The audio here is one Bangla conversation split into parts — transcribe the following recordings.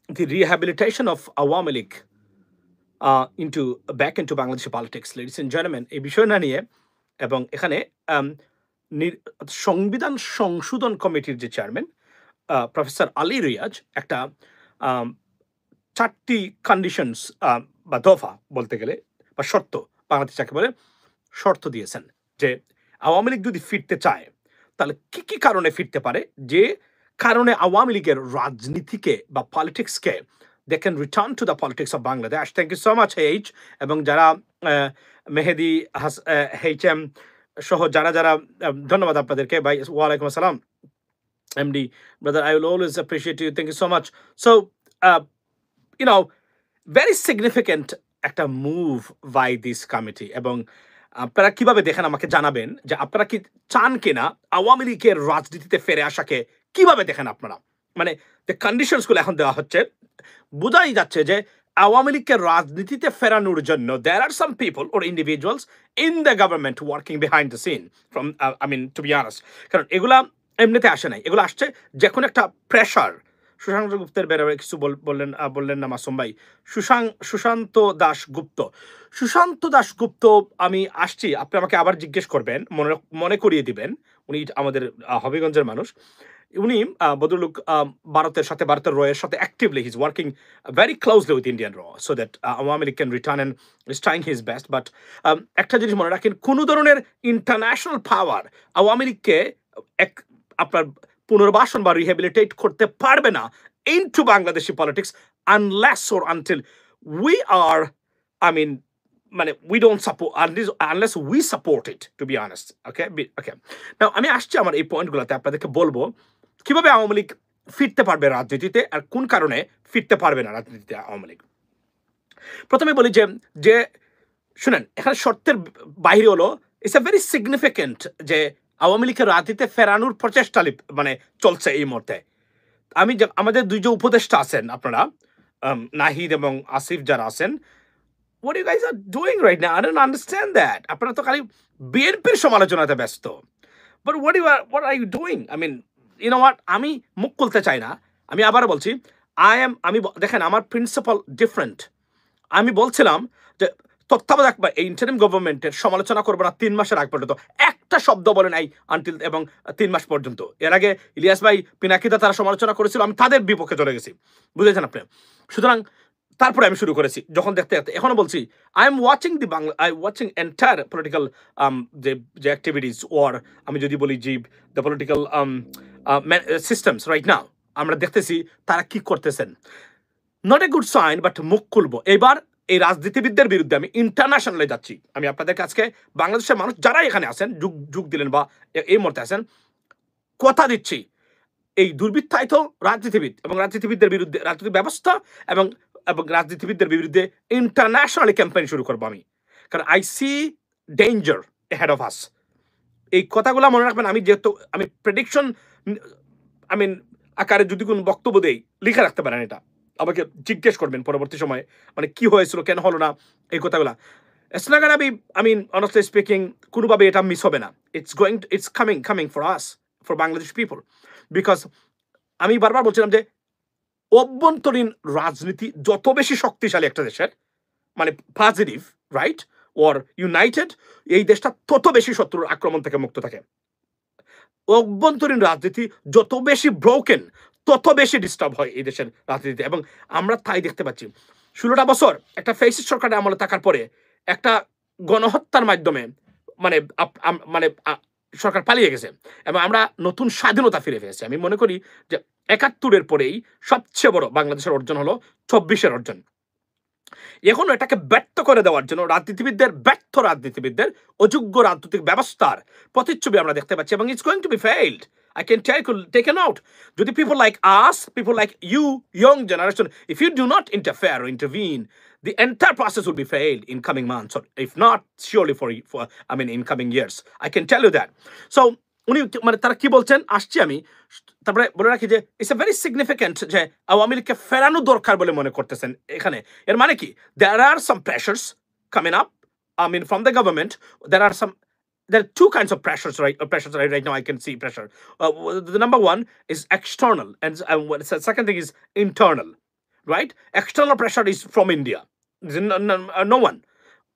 the rehabilitation of Awami League into back into Bangladeshi politics, ladies and gentlemen, এই বিষয় না নিয়ে এবং এখানে আম, সংবিধান সংশোধন কমিটির যে চেয়ারম্যান প্রফেসর আলী রিয়াজ একটা আম, 4টি কন্ডিশনস বা দফা বলতে গেলে বা শর্ত বাংলাদেশ যাকে বলে শর্ত দিয়েছেন যে আওয়ামী লীগ যদি ফিরতে চায় তাহলে কি কি কারণে ফিরতে পারে যে কারণে আওয়ামী লীগের রাজনীতিকে বা পলিটিক্সকে they can return to the politics of Bangladesh. Thank you so much এইচ এবং যারা মেহেদি এইচ এম সহ যারা যারা ধন্যবাদ আপনাদেরকে ভাই। ওয়ালাইকুম আসসালাম MD brother, I will always appreciate you, thank you so much. So you know, very significant একটা মুভ বাই দিস কমিটি। এবং আপনারা কিভাবে দেখেন আমাকে জানাবেন যে আপনারা কি চান কিনা আওয়ামী লীগের রাজনীতিতে ফিরে আসাকে কিভাবে দেখেন আপনারা। মানে যে কন্ডিশনস গুলো এখন দেওয়া হচ্ছে বোঝাই যাচ্ছে যে আওয়ামী লীগকে রাজনীতিতে ফেরানোর জন্য there are some people or individuals in the government working behind the scene from I mean to be honest. কারণ এগুলা এমনিতে আসে নাই, এগুলো আসছে যে কোনো একটা প্রেশার। সুশান্ত গুপ্তের বেরোবে কিছু বললেন না মাসুম ভাই। সুশান্ত দাশগুপ্ত, সুশান্ত দাশগুপ্ত আমি আসছি, আপনি আমাকে আবার জিজ্ঞেস করবেন, মনে করিয়ে দিবেন। উনি আমাদের হবিগঞ্জের মানুষ। উনি ভদ্রলোক ভারতের রয়ের সাথে actively he is working very closely with Indian র so that Awami League can return and is trying his best. But একটা জিনিস মনে রাখেন, কোনো ধরনের ইন্টারন্যাশনাল পাওয়ার আওয়ামী লীগকে আপনার পুনর্বাসন বা রিহ্যাবিলিটেট করতে পারবে না into Bangladeshi politics unless or until we are I mean মানে we don't support unless we support it to be honest. Okay okay, now আমি আসছি আমার এই পয়েন্টগুলোতে আপনাদেরকে বলবো কিভাবে আওয়ামী লীগ ফিরতে পারবে রাজনীতিতে আর কোন কারণে ফিরতে পারবে না রাজনীতিতে আওয়ামী লীগ। প্রথমে বলি যে যে শুনেন, এখানে শর্তের বাইরে হলো ইটস এ ভেরি সিগনিফিকেন্ট যে আওয়ামী লীগের রাজনীতিতে ফেরানোর প্রচেষ্টা মানে চলছে এই মুহূর্তে। আমাদের দুই যে উপদেষ্টা আছেন আপনারা, নাহিদ এবং আসিফ যারা আছেন, what you guys are doing right now? I don't understand that. আপনারা তো খালি বিএনপির সমালোচনাতে ব্যস্ত। But what are you doing? I mean, you know what? আমি মুখ খুলতে চাই না। আমি আবার বলছি, দেখেন আমার প্রিন্সিপাল ডিফারেন্ট। আমি বলছিলাম যে তত্ত্বাবধায়ক বা ইন্টারিম গভর্নমেন্টের সমালোচনা করবো না 3 মাসের আগ পর্যন্ত, একটা শব্দ বলে নাই আনটিল এবং 3 মাস পর্যন্ত। এর আগে ইলিয়াস ভাই পিনাকিদা তারা সমালোচনা করেছিল, আমি তাদের বিপক্ষে চলে গেছি, বুঝেছেন আপনি। সুতরাং তারপরে আমি শুরু করেছি যখন দেখতে দেখতে এখনো বলছি I am watching the Bangla, I watching entire political যে অ্যাক্টিভিটিস ওর আমি যদি বলি যে the political systems right now আমরা দেখতেছি তারা কি করতেছেন। Not a good sign, but মুখ খুলবো এবার এই রাজনীতিবিদদের বিরুদ্ধে। আমি ইন্টারন্যাশনালে যাচ্ছি, আমি আপনাদের কাছে বাংলাদেশের মানুষ যারা এখানে আছেন যুগ দিলেন বা এই মুহূর্তে আছেন, কথা দিচ্ছি এই দুর্বৃত্তায়িত রাজনীতিবিদ এবং রাজনীতিবিদদের বিরুদ্ধে, রাজনীতি ব্যবস্থা এবং এবং রাজনীতিবিদদের বিরুদ্ধে ইন্টারন্যাশনালি ক্যাম্পেইন শুরু করবো আমি। কারণ I see danger head of us. এই কথাগুলো মনে রাখবেন। আমি যেহেতু আমি প্রেডিকশন আই মিন আকারে যদি কোনো বক্তব্য দেই লিখে রাখতে পারেন, এটা আমাকে জিজ্ঞেস করবেন পরবর্তী সময়ে মানে কি হয়েছিল কেন হলো না এই কথাগুলা। It's not gonna be, I mean, honestly speaking, কোনোভাবে এটা মিস হবে না। It's coming for us, for Bangladesh people. Because আমি বারবার বলছিলাম যে অভ্যন্তরীণ রাজনীতি যত বেশি শক্তিশালী একটা দেশের, মানে পজিটিভ রাইট ওর ইউনাইটেড, এই দেশটা তত বেশি শত্রুর আক্রমণ থেকে মুক্ত থাকে। অভ্যন্তরীণ রাজনীতি যত বেশি ব্রোকেন তত বেশি ডিস্টার্ব হয় এই দেশের রাজনীতিতে। এবং আমরা তাই দেখতে পাচ্ছি 16টা বছর একটা ফেসিস্ট সরকারের আমলে থাকার পরে একটা গণহত্যার মাধ্যমে মানে মানে সরকার পালিয়ে গেছে এবং আমরা নতুন স্বাধীনতা ফিরে পেয়েছি। আমি মনে করি যে 71-এর পরেই সবচেয়ে বড় বাংলাদেশের অর্জন হলো 24-এর অর্জন। এখন এটাকে ব্যর্থ করে দেওয়ার জন্য ব্যর্থ রাজনীতিবিদদের অযোগ্য রাজনৈতিক ব্যবস্থার প্রতিচ্ছবি আমরা দেখতে পাচ্ছি এবং it's going to be failed. I can take a note. যদি people like us, people like you, young generation, if you do not interfere or intervene, the entire process will be failed in coming months, or if not, surely for I mean, in coming years. I can tell you that. So, উনি মানে তারা কি বলছেন আসছি আমি। তারপরে বলে রাখি যে ইটস এ ভেরি সিগনিফিকেন্ট যে আওয়ামী লীগকে ফেরানো দরকার বলে মনে করতেছেন এখানে। এর মানে কি, there are some pressures coming up, I mean, from the government. There are two kinds of pressures right now. I can see pressure. The number one is external, and the second thing is internal. right? External pressure is from India. No one,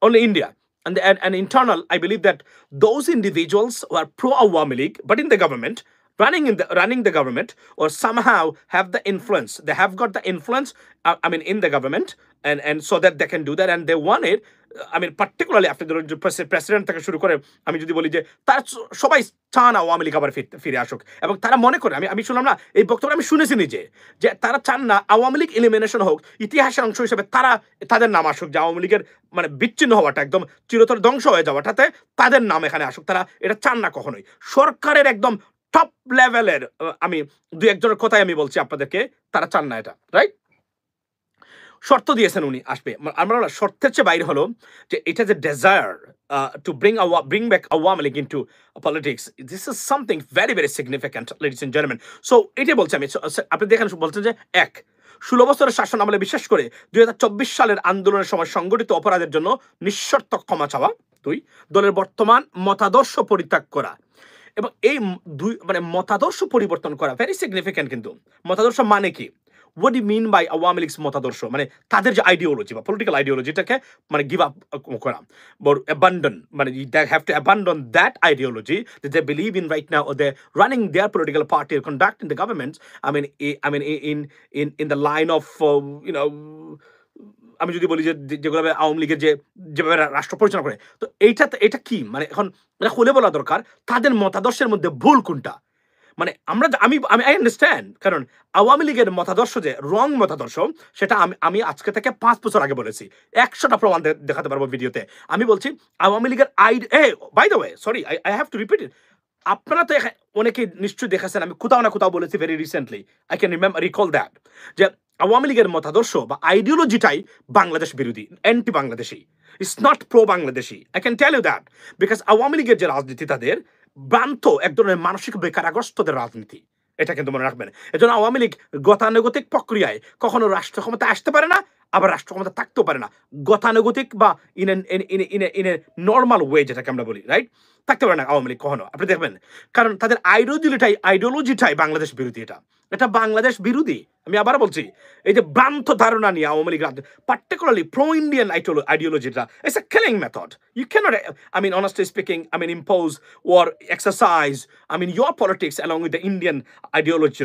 only India. And internal, I believe that those individuals who are pro-Awami League, but in the government, running the government, or somehow have the influence. They have got the influence, I mean, in the government, and so that they can do that, and they want it. I mean, particularly after the president থেকে শুরু করে, আমি যদি বলি যে তার সবাই চান আওয়ামী লীগ আবার ফিরে আসুক, এবং তারা মনে করে, আমি শুনলাম না এই বক্তব্য, আমি শুনেছি নিজে, যে তারা চান না আওয়ামী লীগ এলিমিনেশন হোক, ইতিহাসের অংশ হিসেবে তাদের নাম আসুক, যে আওয়ামী লীগের মানে বিচ্ছিন্ন হওয়াটা, একদম চিরতর ধ্বংস হয়ে যাওয়াটাতে তাদের নাম এখানে আসুক, তারা এটা চান না কখনোই। সরকারের একদম টপ লেভেলের, আমি দুই একজনের কথাই আমি বলছি আপনাদেরকে, তারা চান না এটা, রাইট? শর্ত দিয়েছেন উনি আসবে, আমরা শর্তের চেয়ে বাইরে হলো যে এটা যে desire to bring back Awami League into politics. This is something very, very significant, ladies and gentlemen. So এটাই বলছি আমি। আপনি দেখেন, বলছেন যে ১, ১৬ বছরের শাসন আমলে বিশেষ করে ২০২৪ সালের আন্দোলনের সময় সংগঠিত অপরাধের জন্য নিঃশর্ত ক্ষমা চাওয়া। ২, দলের বর্তমান মতাদর্শ পরিত্যাগ করা। এবং এই দুই মানে মতাদর্শ পরিবর্তন করা ভেরি সিগনিফিক্যান্ট। কিন্তু মতাদর্শ মানে কি? What do you mean by Awami League's মতাদর্শ? মানে তাদের যে আইডিওলজি বা পলিটিক্যাল আইডিওলজিটাকে মানে গিভ আপ করা, বা abandon, মানে they have to abandon that ideology that they believe in right now, or they're running their political party or conducting the government. I mean in the line of you know, আমি যদি বলি যে যেগুলো আওয়ামী লীগের যেভাবে রাষ্ট্র পরিচালনা করে, তো এটা কি মানে এখন এটা খুলে বলা দরকার তাদের মতাদর্শের মধ্যে ভুল কোনটা। মানে আমি আই আন্ডারস্ট্যান্ড, কারণ আওয়ামী লীগের মতাদর্শ যে রং মতাদর্শ, সেটা আমি আজকে থেকে ৫ বছর আগে বলেছি, ১০০টা প্রমাণ দেখাতে পারবো ভিডিওতে। আমি বলছি আওয়ামী লীগের by the way, sorry, I have to repeat it. আপনারা তো অনেকেই নিশ্চয়ই দেখেছেন, আমি কোথাও না কোথাও বলেছি very recently, I can recall that, যে আওয়ামী লীগের মতাদর্শ বা আইডিওলজিটাই বাংলাদেশ বিরোধী, anti Bangladeshi, it's not pro Bangladeshi. I can tell you that, because Awami লীগের যে রাজনীতি, তাদের ভ্রান্ত এক ধরনের মানসিক বেকারাগ্রস্তদের রাজনীতি, এটা কিন্তু মনে রাখবেন। এজন্য আওয়ামী লীগ গতানুগতিক প্রক্রিয়ায় কখনো রাষ্ট্র ক্ষমতা আসতে পারে না, আবার রাষ্ট্র ক্ষমতা থাকতেও পারে না। গতানুগতিক বা ইন এ নর্মাল ওয়ে, যেটাকে আমরা বলি, রাইট, থাকতে পারে না আওয়ামী লীগ কখনো। আপনি দেখবেন, কারণ তাদের আইডিওলজিটাই বাংলাদেশ বিরোধী। এটা বাংলাদেশ বিরোধী। আমি আবার বলছি, এই যে ভ্রান্ত ধারণা নিয়ে Awami League, particularly pro-Indian ideology, it's a killing method. You cannot, I mean, honestly speaking, I mean, impose or exercise, I mean, your politics along with the Indian ideology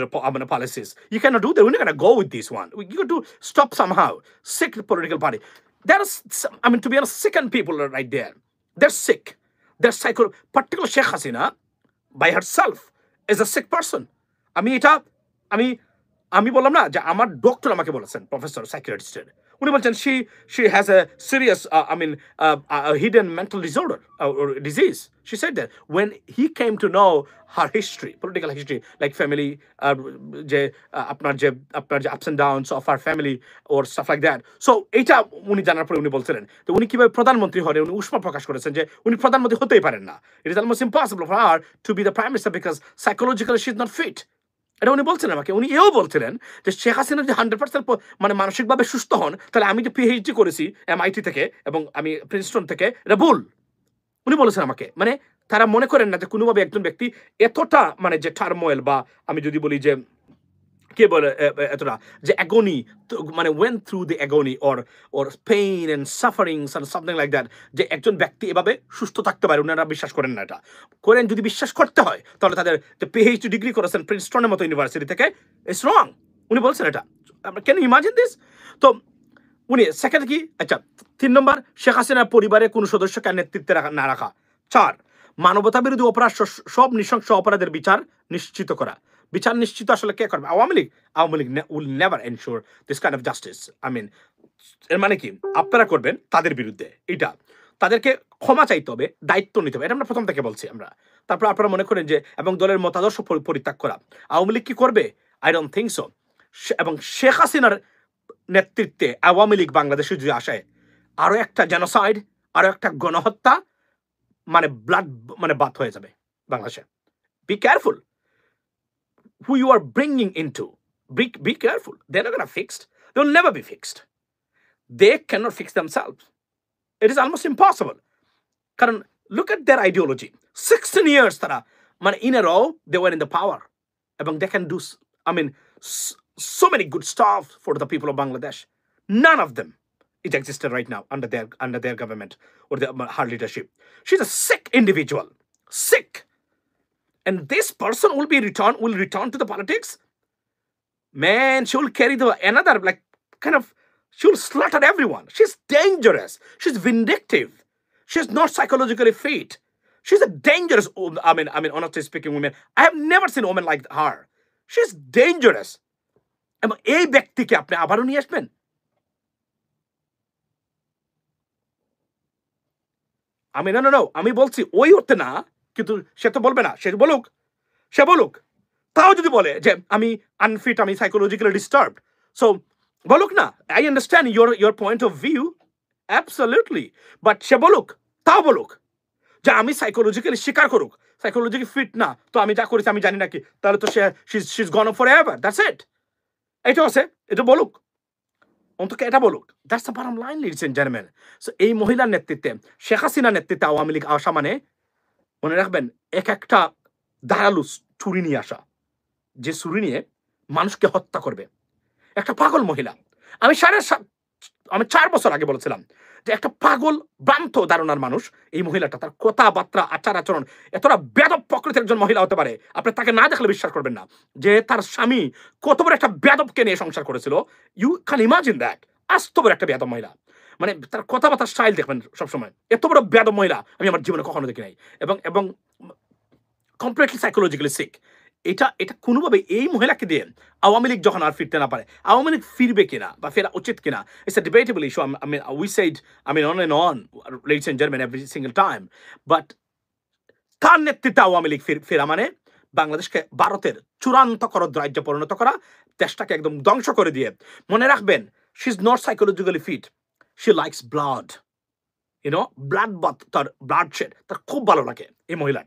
policies. You cannot do that. We're not going to go with this one. You got to stop somehow. Sick political party. There's, I mean, to be honest, sickened people are right there. They're sick. They're particularly Sheikh Hasina, by herself, is a sick person. আমি বললাম না যে আমার ডক্টর আমাকে বলেছেন, প্রফেসর সাইকিয়াট্রিস্টের, উনি বলছেন she has a serious hidden mental disorder or disease. She said that when he came to know her history, political history, like family, যে আপনার যে ups and downs of her family or stuff like that. So এটা উনি জানার পরে উনি বলছিলেন তো উনি কিভাবে প্রধানমন্ত্রী হন, উনি উষ্মা প্রকাশ করেছেন যে উনি প্রধানমন্ত্রী হতেই পারেন না। It is almost impossible for her to be the prime minister because psychologically she is not fit. এটা উনি বলছিলেন আমাকে। উনি এও বলছিলেন যে শেখ হাসিনা যদি 100% মানে মানসিকভাবে সুস্থ হন, তাহলে আমি যে পিএইচডি করেছি MIT থেকে এবং আমি প্রিন্সটন থেকে, এটা ভুল। উনি বলেছেন আমাকে। মানে তারা মনে করেন না যে কোনোভাবে একজন ব্যক্তি এতটা মানে যে টার্মোয়েল, বা আমি যদি বলি যে কে বলে এতটা যে অ্যাগনি, মানে when through the অ্যাগনি or pain and sufferings and something like that, যে একজন ব্যক্তি এভাবে সুস্থ থাকতে পারে, ওনারা বিশ্বাস করেন না। এটা করেন, যদি বিশ্বাস করতে হয় তাহলে তাদের যে পিএইচডি ডিগ্রি করেছেন প্রিন্সটনের মতো ইউনিভার্সিটি থেকে, ইটস রং। উনি বলছেন এটা। Can you imagine this? তো উনি সেকেন্ড কি, আচ্ছা 3 নম্বর, শেখ হাসিনার পরিবারের কোনো সদস্যকে নেতৃত্বে না রাখা। 4, মানবতা বিরোধী অপরাধ, সব নৃশংস অপরাধের বিচার নিশ্চিত করা। বিচার নিশ্চিত আসলে কে করবে? Awami League will never ensure this kind of justice. I mean, এর মানে কি, আপনারা করবেন তাদের বিরুদ্ধে, এটা তাদেরকে ক্ষমা চাইতে হবে, দায়িত্ব নিতে হবে। এটা আমরা প্রথম থেকে বলছি আমরা। তারপর আপনারা মনে করেন যে এবং দলের মতাদর্শ পরিত্যাগ করা। আওয়ামী লীগ কি করবে? I don't think so. এবং শেখ হাসিনার নেতৃত্বে আওয়ামী লীগ বাংলাদেশে যদি আসে, আরো একটা জেনোসাইড, আরো একটা গণহত্যা, মানে ব্লাড মানে বাত হয়ে যাবে বাংলাদেশে। Be careful who you are bringing into. Be careful. They're not going to fix. They'll never be fixed. They cannot fix themselves. It is almost impossible. Karan, look at their ideology. 16 years tara, in a row, they were in the power. They can do, so many good stuff for the people of Bangladesh. None of them it existed right now under their government or her leadership. She's a sick individual, sick, and this person will return to the politics. Man, she will carry the another like kind of she will slaughter everyone. She's dangerous. She's vindictive. She's not psychologically fit. She's a dangerous. Honestly speaking, woman. I have never seen a woman like her. She's dangerous. এবং এই ব্যক্তিকে আপনি আবারও নিয়ে আসবেন না আমি বলছি ওই হতে না কিন্তু সে তো বলবে না সে বলুক তাও যদি বলে যে আমি আনফিট আমি সাইকোলজিক্যালি ডিস্টার্বড সো বলুক না I understand your point of view absolutely but সে তাও বলুক যে আমি সাইকোলজিক্যালি স্বীকার করুক সাইকোলজিক্যালি ফিট না তো আমি যা করেছি আমি জানি নাকি তাহলে তো she is gone for ever that's it এটা আছে এটা বলুক অন্তত এটা বলুক that's the bottom line ladies and gentleman so এই মহিলার নেতৃত্বে শেখ হাসিনার নেতৃত্বে আওয়ামী লীগ আসা মানে মনে রাখবেন এক একটা ধারালু ছুরি নিয়ে আসা যে ছুরি নিয়ে মানুষকে হত্যা করবে একটা পাগল মহিলা আমি 4 বছর আগে বলেছিলাম যে একটা পাগল ভ্রান্ত ধারণার মানুষ এই মহিলাটা তার কথাবার্তা আচার আচরণ এতটা বেদব প্রকৃতির একজন মহিলা হতে পারে আপনি তাকে না দেখলে বিশ্বাস করবেন না যে তার স্বামী কত বড় একটা বেদবকে নিয়ে সংসার করেছিল ইউ ক্যান ইমাজিন দ্যাট আস্ত বড় একটা বেদব মহিলা মানে তার কথাবার্তার স্টাইল দেখবেন সবসময় এত বড় বেদব মহিলা আমি আমার জীবনে কখনো দেখি নাই এবং কমপ্লিটলি সাইকোলজিক্যালি সিক এটা কোনোভাবে এই মহিলাকে দিয়ে আওয়ামী লীগ যখন আর ফিরতে না পারে আওয়ামী লীগ ফিরবে কিনা বা ফেরা উচিত কিনা it's a debatable issue we said on and on ladies and gentleman every single time but তার নেতৃত্বে আওয়ামী লীগ ফেরা মানে বাংলাদেশকে ভারতের চূড়ান্ত রাজ্যে পরিণত করা দেশটাকে একদম ধ্বংস করে দিয়ে মনে রাখবেন she is not psychologically fit she likes blood blood bath তার ব্লাড শেড তার খুব ভালো লাগে এই মহিলার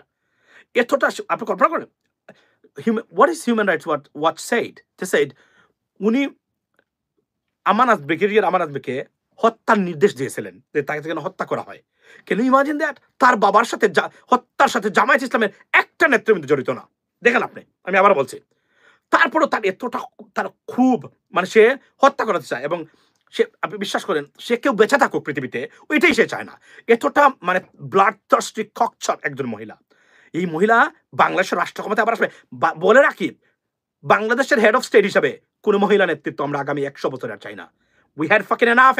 এতটা আপনি কল্পনা করেন what is human rights what said they said উনি ব্রিগেডিয়ার আমানত বেকে হত্যার নির্দেশ দিয়েছিলেন যে তাকে যেন হত্যা করা হয় কেন ইমাজিন দ্যাট তার বাবার সাথে হত্যার সাথে জামায়াত ইসলামের একটা নেতৃবৃন্দ জড়িত না দেখেন আমি আবার বলছি তারপরও তার এতটা তার খুব মানে সে হত্যা করতে চায় এবং সে আপনি বিশ্বাস করেন সে কেউ বেঁচে থাকুক পৃথিবীতে ওইটাই সে চায় না এতটা মানে ব্লাড থার্স্টি ককচর একজন মহিলা এই মহিলা বাংলাদেশের রাষ্ট্র ক্ষমতা আবার আসবে বলে রাখি বাংলাদেশের হেড অফ স্টেট হিসাবে কোন মহিলা নেতৃত্ব আমরা আগামী 100 বছর আর চাই না we had fucking enough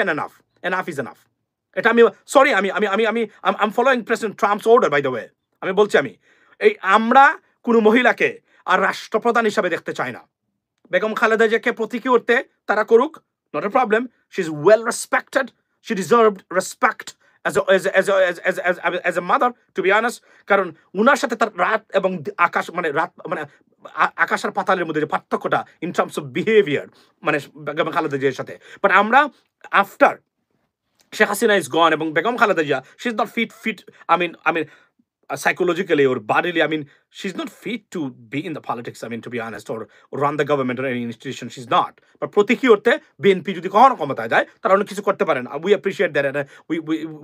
is enough এটা আমি সরি আমি following president Trump's order by the way আমি বলছি আমরা কোন মহিলাকে আর রাষ্ট্রপ্রধান হিসাবে দেখতে চাই না বেগম খালেদা জিয়াকে প্রতীকী করতে তারা করুক not a problem she is well respected she deserved respect as a mother to be honest কারণ উনার সাথে তার রাত এবং আকাশ মানে আকাশ আর পাতালের মধ্যে যে পার্থক্যটা ইন টার্মস অফ বিহেভিয়ার মানে বেগম খালেদা জিয়ার সাথে বাট আমরা after Sheikh Hasina is gone এবং Begum Khaleda Zia she is not fit I mean psychologically or bodily she's not fit to be in the politics to be honest or run the government or any institution she's not but প্রতীকী অর্থে বিএনপি যদি কখনো ক্ষমতায় যায় তারা অনেক কিছু করতে পারেন we appreciate that and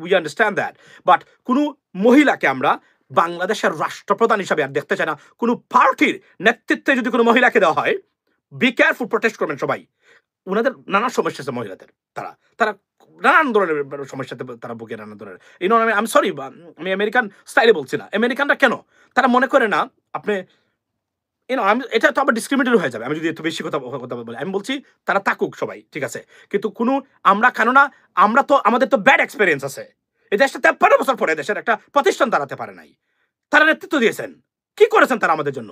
we understand that but কোনো মহিলাকে আমরা বাংলাদেশের রাষ্ট্রপ্রধান হিসাবে আর দেখতে চাই না কোনো পার্টির নেতৃত্বে যদি কোনো মহিলাকে দেওয়া হয় বি কেয়ারফুল প্রোটেস্ট করবেন সবাই ওনাদের নানা সমস্যা আছে মহিলাদের তারা নানান ধরনের সমস্যাতে তারা বুকে নানান ধরনের আমি সরি আমি আমেরিকান স্টাইলে বলছি না আমেরিকানরা কেন তারা মনে করে না আপনি আমি এটা তো আবার ডিসক্রিমিনেটর হয়ে যাবে আমি যদি একটু বেশি কথা বলি আমি বলছি তারা থাকুক সবাই ঠিক আছে কিন্তু কোনো কেননা আমরা তো আমাদের তো ব্যাড এক্সপিরিয়েন্স আছে এই দেশটা 53 বছর পরে দেশের একটা প্রতিষ্ঠান দাঁড়াতে পারে নাই তারা নেতৃত্ব দিয়েছেন কি করেছেন তারা আমাদের জন্য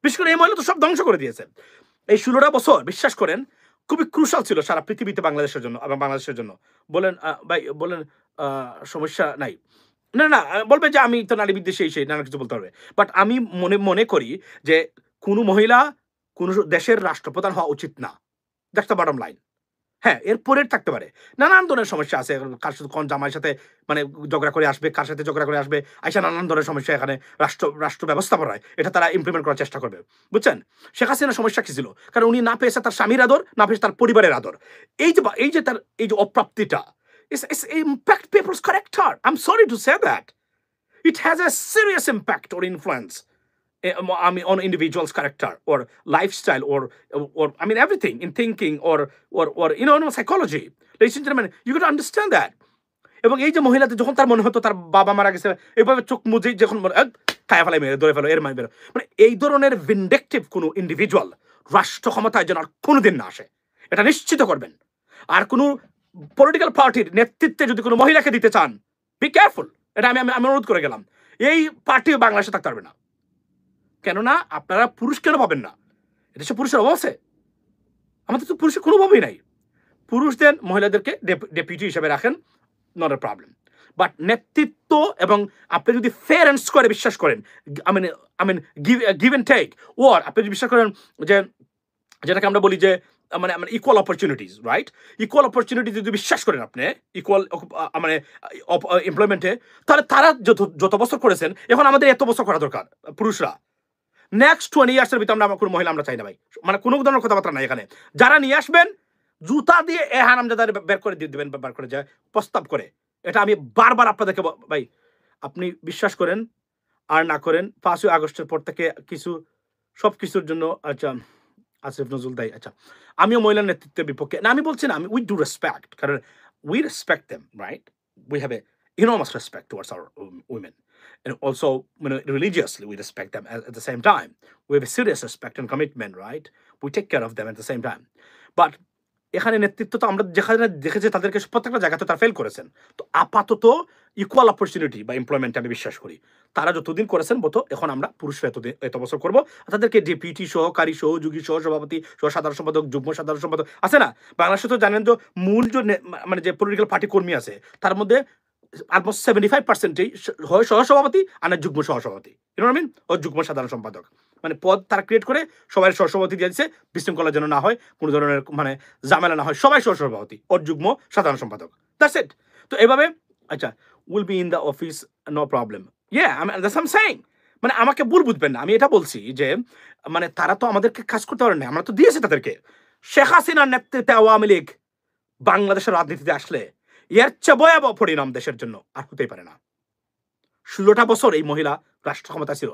বিশেষ করে এই মহিলা তো সব ধ্বংস করে দিয়েছেন এই 16টা বছর বিশ্বাস করেন খুবই ক্রুশাল ছিল সারা পৃথিবীতে বাংলাদেশের জন্য এবং বাংলাদেশের জন্য বলেন সমস্যা নাই না বলবে যে আমি তো নারী বিদ্বেষী সেই নানা কিছু বলতে হবে বাট আমি মনে করি যে কোনো মহিলা কোনো দেশের রাষ্ট্রপ্রধান হওয়া উচিত না দ্যাটস দ্য বটম লাইন হ্যাঁ এরপরে থাকতে পারে নানান ধরনের সমস্যা আছে কার সাথে কোন জামাইয়ের সাথে মানে ঝগড়া করে আসবে কার সাথে ঝগড়া করে আসবে আইসা নানান ধরনের সমস্যা এখানে রাষ্ট্র ব্যবস্থাপনায় এটা তারা ইমপ্লিমেন্ট করার চেষ্টা করবে বুঝছেন শেখ হাসিনার সমস্যা কি ছিল কারণ উনি না পেয়েছে তার স্বামীর আদর না পেয়েছে তার পরিবারের আদর এই যে তার এই যে অপ্রাপ্তিটা it's impact people's character I'm sorry to say that it has a serious impact or influence I mean, on individual's character or lifestyle or I mean everything in thinking or psychology. Ladies and gentlemen, you got to understand that. এবং এই যে মহিলাদের যখন তার মনে হতো তার বাবা মারা গেছে, এভাবে চোখ মুজে যখন খায়া ফেলাই মেরে ধরে ফেলো এর মানে বেরো, মানে এই ধরনের ভিন্ডেক্টিভ কোনো ইন্ডিভিজুয়াল রাষ্ট্র ক্ষমতায় যেন আর কোনোদিন না আসে, এটা নিশ্চিত করবেন। আর কোনো পলিটিক্যাল পার্টির নেতৃত্বে যদি কোনো মহিলাকে দিতে চান, বি কেয়ারফুল। এটা আমি আমি অনুরোধ করে গেলাম। এই পার্টিও বাংলাদেশে থাকতে পারবে না। কেননা আপনারা পুরুষ কেন পাবেন না? এদেশে পুরুষের অভাব আছে? আমাদের তো পুরুষের কোনোভাবেই নাই। পুরুষদের মহিলাদেরকে ডেপুটি হিসেবে রাখেন, নট এ প্রবলেম। বাট নেতৃত্ব এবং আপনি যদি ফেয়ার অ্যান্ড স্কোয়ারে বিশ্বাস করেন, I mean give and take, or আপনি যদি বিশ্বাস করেন যে যেটাকে আমরা বলি যে মানে equal opportunities, right? Equal opportunity যদি বিশ্বাস করেন আপনি, ইকুয়াল মানে এমপ্লয়মেন্টে, তাহলে তারা যত বছর করেছেন, এখন আমাদের এত বছর করা দরকার পুরুষরা। নেক্সট 20 ইয়ার্সের ভিতরে আমরা কোনো মহিলা আমরা চাই না ভাই, মানে কোনো ধরনের কথাবার্তা নাই এখানে। যারা নিয়ে আসবেন জুতা দিয়ে এ হারামজাদার বের করে দিয়ে দেবেন, বের করে যায় প্রস্তাব করে। এটা আমি বারবার আপনাদেরকে ভাই, আপনি বিশ্বাস করেন আর না করেন, 5ই আগস্টের পর থেকে সব কিছুর জন্য আচ্ছা আসিফ নজরুল দায়ী। আচ্ছা, আমিও মহিলার নেতৃত্বের বিপক্ষে না, আমি বলছি না, আমি উই ডু রেসপেক্ট, কারণ we respect them, right? We have a enormous respect towards our women, and also religiously we respect them at the same time. We have a serious respect and commitment, right? We take care of them at the same time. But এখানে নেতৃত্ব তো আমরা যেখানে দেখেছি তাদেরকে প্রত্যেকটা জায়গাতে তারা ফেল করেছেন। তো আপাতত ইকুয়াল অপরচুনিটি বা এমপ্লয়মেন্টে আমি বিশ্বাস করি তারা যতদিন করেছেন মতো এখন আমরা পুরুষরা এত বছর করবো। তাদেরকে ডেপুটি, সহকারী, সহযোগী, সহসভাপতি, সাধারণ সম্পাদক, যুগ্ম সাধারণ সম্পাদক আছে না বাংলাদেশে? তো জানেন তো মূল যে মানে যে পলিটিক্যাল পার্টি কর্মী আছে তার মধ্যে অলমোস্ট 75%ই হয় সহসভাপতি আর না যুগ্ম সহসভাপতি, ও যুগ্ম সাধারণ সম্পাদক। মানে পদ তারা ক্রিয়েট করে সবাই সহসভাপতি দিয়ে দিচ্ছে, বিশৃঙ্খলা যেন না হয়, কোনো ধরনের মানে ঝামেলা না হয়, সবাই সহসভাপতি ওর যুগ্ম সাধারণ সম্পাদক, দ্যাটস ইট। তো এভাবে আচ্ছা will be in the office, no problem, that's I am saying. মানে আমাকে ভুল বুঝবেন না, আমি এটা বলছি যে মানে তারা তো আমাদেরকে কাজ করতে পারেন না, আমরা তো দিয়েছি তাদেরকে। শেখ হাসিনার নেতৃত্বে আওয়ামী লীগ বাংলাদেশের রাজনীতিতে আসলে এর চেয়ে ভয়াবহ পরিণাম দেশের জন্য আর হতেই পারে না। 16টা বছর এই মহিলা রাষ্ট্র ক্ষমতা ছিল।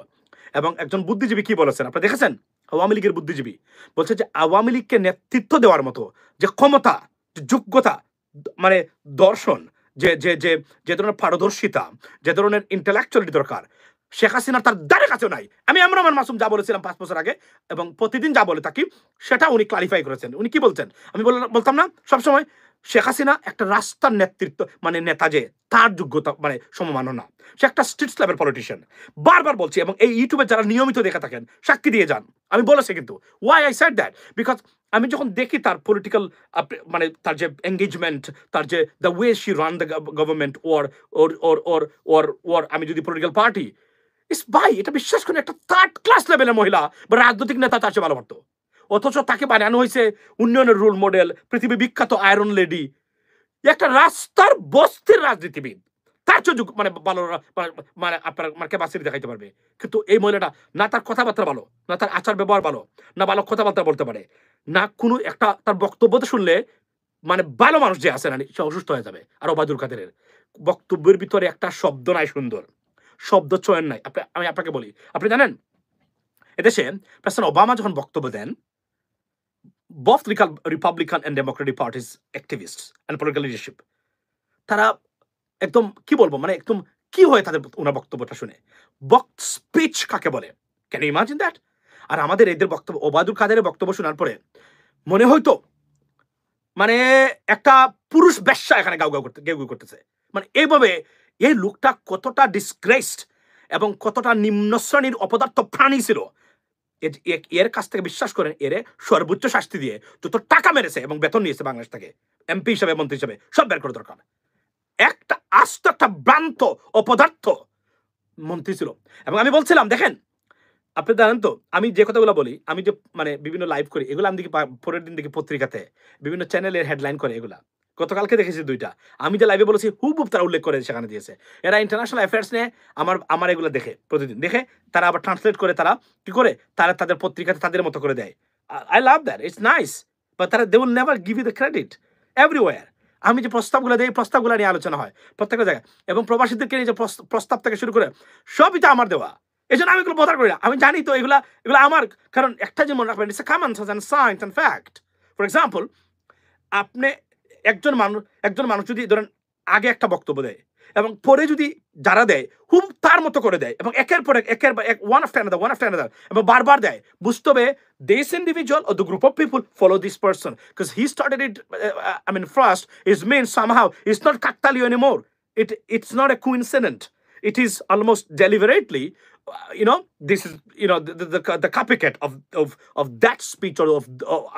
এবং একজন বুদ্ধিজীবী কি বলেছেন আপনারা দেখেছেন? আওয়ামী লীগের বুদ্ধিজীবী বলছে যে আওয়ামী লীগকে নেতৃত্ব দেওয়ার মতো যে ক্ষমতা, যে যোগ্যতা, মানে দর্শন, যে যে যে যে ধরনের পারদর্শিতা, যে ধরনের ইন্টেলেকচুয়ালিটি দরকার, শেখ হাসিনার তার দ্বারে কাছেও নাই। আমি রহমান মাসুম যা বলেছিলাম 5 বছর আগে এবং প্রতিদিন যা বলে থাকি সেটা উনি ক্লারিফাই করেছেন। উনি কি বলছেন? আমি বলতাম না সবসময় শেখ হাসিনা একটা রাস্তার নেতৃত্ব মানে নেতা, যে তার যোগ্যতা মানে সমমান্য না, সে একটা স্ট্রিট লেভেল পলিটিশিয়ান। বারবার বলছি এবং এই ইউটিউবে যারা নিয়মিত দেখে থাকেন সাক্ষী দিয়ে যান, আমি বলেছি কিন্তু why I said that, because আমি যখন দেখি তার পলিটিক্যাল মানে তার যে এঙ্গেজমেন্ট, তার যে the way she ran the government or or or or or or আমি যদি পলিটিক্যাল পার্টি ইস ভাই, এটা বিশ্বাস করেন একটা থার্ড ক্লাস লেভেলের মহিলা বা রাজনৈতিক নেতা তার চেয়ে ভালো পারতো। অথচ তাকে বানানো হয়েছে উন্নয়নের রোল মডেল, পৃথিবী বিখ্যাত আয়রন লেডি, একটা রাস্তার বস্তির রাজনীতিবিদ, তার চেয়ে মানে ভালো মানে আপনার মার্কে বাসির দেখাইতে পারবে। কিন্তু এই মহিলাটা না তার কথাবার্তা ভালো, না তার আচার ব্যবহার ভালো, না ভালো কথাবার্তা বলতে পারে, না কোনো একটা তার বক্তব্যতে শুনলে মানে ভালো মানুষ যে আছে না সে অসুস্থ হয়ে যাবে। আর ওবায়দুল কাদেরের বক্তব্যের ভিতরে একটা শব্দ নাই, সুন্দর শব্দ চয়ন নাই। আমি আপনাকে বলি, আপনি জানেন এদেশে প্রেসিডেন্ট ওবামা যখন বক্তব্য দেন, both Republican and Democratic parties activists and political leadership, তারা একদম কি বলবো মানে একদম কি হয় তাদের ওনার বক্তব্যটা শুনে, স্পিচ কাকে বলে, ক্যান ইউ ইমাজিন দ্যাট? আর আমাদের এদের বক্তব্য, ওবায়দুল কাদেরের বক্তব্য শোনার পরে মনে হয়তো মানে একটা পুরুষ বেশ্যা এখানে গাউ করতেছে। মানে এইভাবে এই লোকটা কতটা ডিসগ্রেসড এবং কতটা নিম্ন শ্রেণীর অপদার্থ প্রাণী ছিল, এর কাছ থেকে বিশ্বাস করেন এর সর্বোচ্চ শাস্তি দিয়ে যত টাকা মেরেছে এবং বেতন নিয়েছে বাংলাদেশ থেকে এমপি হিসেবে, মন্ত্রী হিসেবে সব বের করে দরকার। একটা আস্ত একটা ভ্রান্ত অপদার্থ মন্ত্রী ছিল। এবং আমি বলছিলাম দেখেন, আপনি জানেন তো আমি যে কথাগুলো বলি, আমি যে মানে বিভিন্ন লাইভ করি, এগুলো আমি দেখি পরের দিন দেখি পত্রিকাতে বিভিন্ন চ্যানেলের হেডলাইন করে এগুলা। গতকালকে দেখেছি 2টা, আমি যে লাইভে বলেছি হুবহুব তারা উল্লেখ করে সেখানে দিয়েছে। এরা ইন্টারন্যাশনাল অ্যাফেয়ার্স নিয়ে আমার এগুলো দেখে, প্রতিদিন দেখে তারা আবার ট্রান্সলেট করে, তারা কি করে তারা তাদের পত্রিকাতে তাদের মতো করে দেয়। I love that, it's nice, but তারা they will never give you the credit everywhere. আমি যে প্রস্তাবগুলো দিই, প্রস্তাবগুলো নিয়ে আলোচনা হয় প্রত্যেকটা জায়গায়, এবং প্রবাসীদেরকে নিয়ে যে প্রস্তাব থেকে শুরু করে সবই তো আমার দেওয়া। এই জন্য আমি এগুলো বদার করি না। আমি জানি তো এগুলা এগুলো আমার, কারণ একটা যে মনে রাখবেন, it's common sense and science and fact. For example, আপনি একজন মানুষ যদি ধরেন আগে একটা বক্তব্য দেয় এবং পরে যদি যারা দেয় হুম তার মতো করে দেয় এবং একের পর এক ওয়ান আফটার অ্যানাদার এবং বারবার দেয়, বুঝতে হবে this individual or the group of people follow this person because he started it, I mean first is means somehow it's not Kaktalio anymore. It's not a coincidence. It is almost deliberately, this is, the copycat of that speech of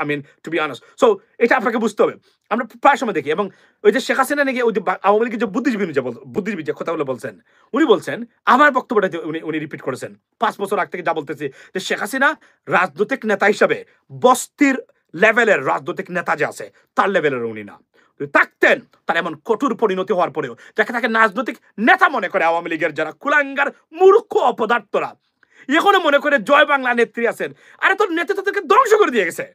I mean, to be honest. So এটা আপনাকে বুঝতে হবে। আমরা প্রায় সময় দেখি, এবং ওই যে শেখ হাসিনা নাকি ওই যে আওয়ামী লীগের যে বুদ্ধিজীবী যে কথাগুলো বলছেন, উনি বলছেন আমার বক্তব্যটা উনি রিপিট করেছেন 5 বছর আগ থেকে যা বলতেছি, যে শেখ হাসিনা রাজনৈতিক নেতা হিসাবে বস্তির লেভেলের রাজনৈতিক নেতা যে আছে তার লেভেলের উনি না। থাকতেন তার এমন কঠোর পরিণতি হওয়ার পরেও যাকে তাকে রাজনৈতিক নেতা মনে করে আওয়ামী লীগের যারা কুলাঙ্গার মূর্খ অপদার্থরা এখনো মনে করে জয় বাংলা নেত্রী আছেন। আরে তোর নেত্রী তাদেরকে ধ্বংস করে দিয়ে গেছে।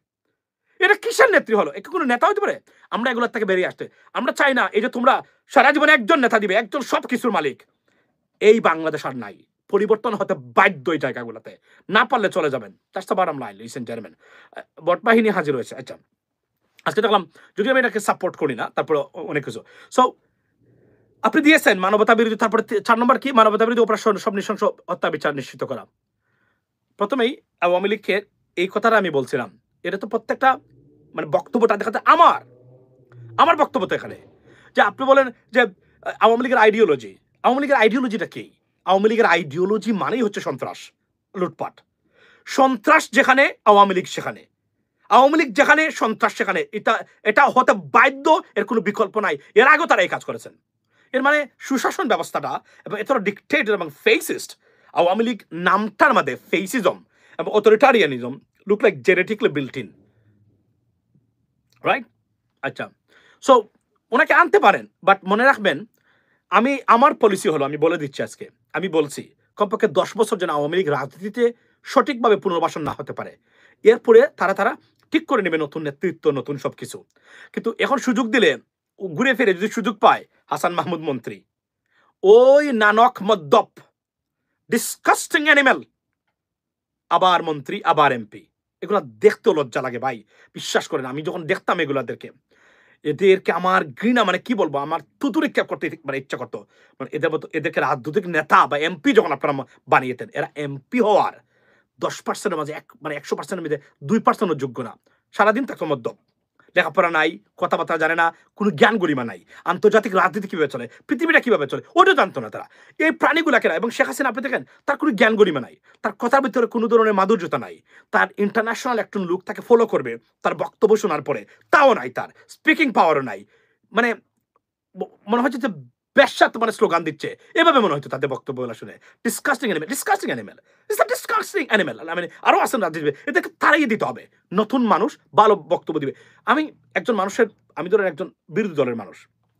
এটা কিসের নেত্রী হলো? একে কোনো নেতা হতে পারে? আমরা এগুলোর থেকে বেরিয়ে আসতে আমরা চাই না। এই যে তোমরা সারা জীবনে একজন নেতা দিবে, একজন সব কিছুর মালিক, এই বাংলাদেশ আর নাই। পরিবর্তন হতে বাধ্য এই জায়গাগুলোতে, না পারলে চলে যাবেন। That's the bottom line, listen and gentleman. বটবাহিনী হাজির হয়েছে। আচ্ছা, আজকে দেখলাম, যদিও আমি এটাকে সাপোর্ট করি না, তারপরে অনেক কিছু। সো আপনি দিয়েছেন মানবতা বিরোধী, তারপরে 4 নম্বর কি? মানবতা বিরোধী অপারেশন, সব নৃশংস হত্যা বিচার নিশ্চিত করা। প্রথমেই আওয়ামী লীগকে এই কথাটা আমি বলছিলাম, এটা তো প্রত্যেকটা মানে বক্তব্যটা দেখাতে আমার বক্তব্য তো এখানে, যে আপনি বলেন যে আওয়ামী লীগের আইডিওলজিটা কি? আওয়ামী লীগের আইডিওলজি মানেই হচ্ছে সন্ত্রাস, লুটপাট। সন্ত্রাস যেখানে আওয়ামী লীগ সেখানে, আওয়ামী লীগ যেখানে সন্ত্রাস সেখানে। এটা হতে বাধ্য, এর কোনো বিকল্প নাই। এর আগেও তারা এই কাজ করেছেন। এর মানে সুশাসন ব্যবস্থাটা এবং এতটা ডিকটেটর এবং ফেসিস্ট, আওয়ামী লীগ নামটার মধ্যে ফেসিজম এবং authoritarianism look like genetically built in, right? আচ্ছা, সো ওনাকে আনতে পারেন, বাট মনে রাখবেন আমার পলিসি হলো, আমি বলে দিচ্ছি আজকে, আমি বলছি কমপক্ষে 10 বছর যেন আওয়ামী লীগ রাজনীতিতে সঠিকভাবে পুনর্বাসন না হতে পারে। এরপরে তারা ঠিক করে নেবে নতুন নেতৃত্ব, নতুন সবকিছু। কিন্তু এখন সুযোগ দিলে ঘুরে ফিরে যদি সুযোগ পায় হাসান মাহমুদ মন্ত্রী, ওই নানক মদ্যপ ডিসকাস্টিং অ্যানিমেল, আবার মন্ত্রী আবার এমপি, এগুলা দেখতেও লজ্জা লাগে ভাই, বিশ্বাস করেন। আমি যখন দেখতাম এদেরকে আমার ঘৃণা, মানে কি বলবো, আমার তুতুরে ক্যাপ করতে মানে ইচ্ছা করতো। মানে এদেরকে রাজনৈতিক নেতা বা এমপি যখন আপনারা বানিয়েতেন, এরা এমপি হওয়ার 10%-এর মাঝে 100%-এর মধ্যে 2%-ও যোগ্য না। সারাদিন থাকতো মদ্যপ, লেখাপড়া নাই, কথাবার্তা জানে না, কোনো জ্ঞান গরিমা নাই, আন্তর্জাতিক রাজনীতি কিভাবে চলে, পৃথিবীটা কিভাবে চলে ওটাও জানতো না তারা। এই প্রাণীগুলাকে না, এবং শেখ হাসিনা আপনি দেখেন তার কোনো জ্ঞান গরিমা নাই, তার কথার ভিতরে কোনো ধরনের মাধুর্যতা নাই, তার ইন্টারন্যাশনাল একজন লোক তাকে ফলো করবে তার বক্তব্য শোনার পরে, তাও নাই, তার স্পিকিং পাওয়ারও নাই। মানে মনে হচ্ছে যে বেশ্যাত মানে স্লোগান দিচ্ছে, এভাবে মনে হতো তাদের বক্তব্যগুলো শুনে। Disgusting animal. মানে আরো আছেন রাজনীতি, এদেরকে তাড়িয়ে দিতে হবে। নতুন মানুষ ভালো বক্তব্য দিবে। আমি ধরেন একজন বিরোধী দলের মানুষ,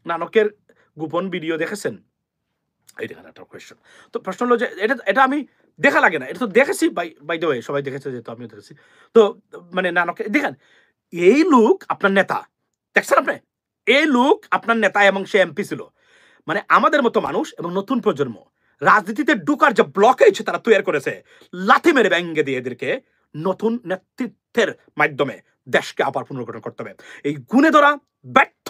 নানকের গোপন ভিডিও দেখেছেন? এই দেখেন একটা কোয়েশ্চেন। তো প্রশ্ন হলো যে এটা আমি দেখা লাগে না, এটা তো দেখেছি, বাই দ্য ওয়ে সবাই দেখেছে, যেহেতু আমিও দেখেছি। তো মানে নানকে দেখেন, এই লোক আপনার নেতা, দেখছেন আপনি? এই লোক আপনার নেতা এবং সে এমপি ছিল। মানে আমাদের মতো মানুষ এবং নতুন প্রজন্ম রাজনীতিতে ঢুকার যে ব্লকেজ তারা তৈরি করেছে, লাথি মেরে ব্যাঙ্গে দিয়ে এদেরকে নতুন নেতৃত্বের মাধ্যমে দেশকে আবার পুনর্গঠন করতে হবে। এই গুণে ধরা ব্যর্থ,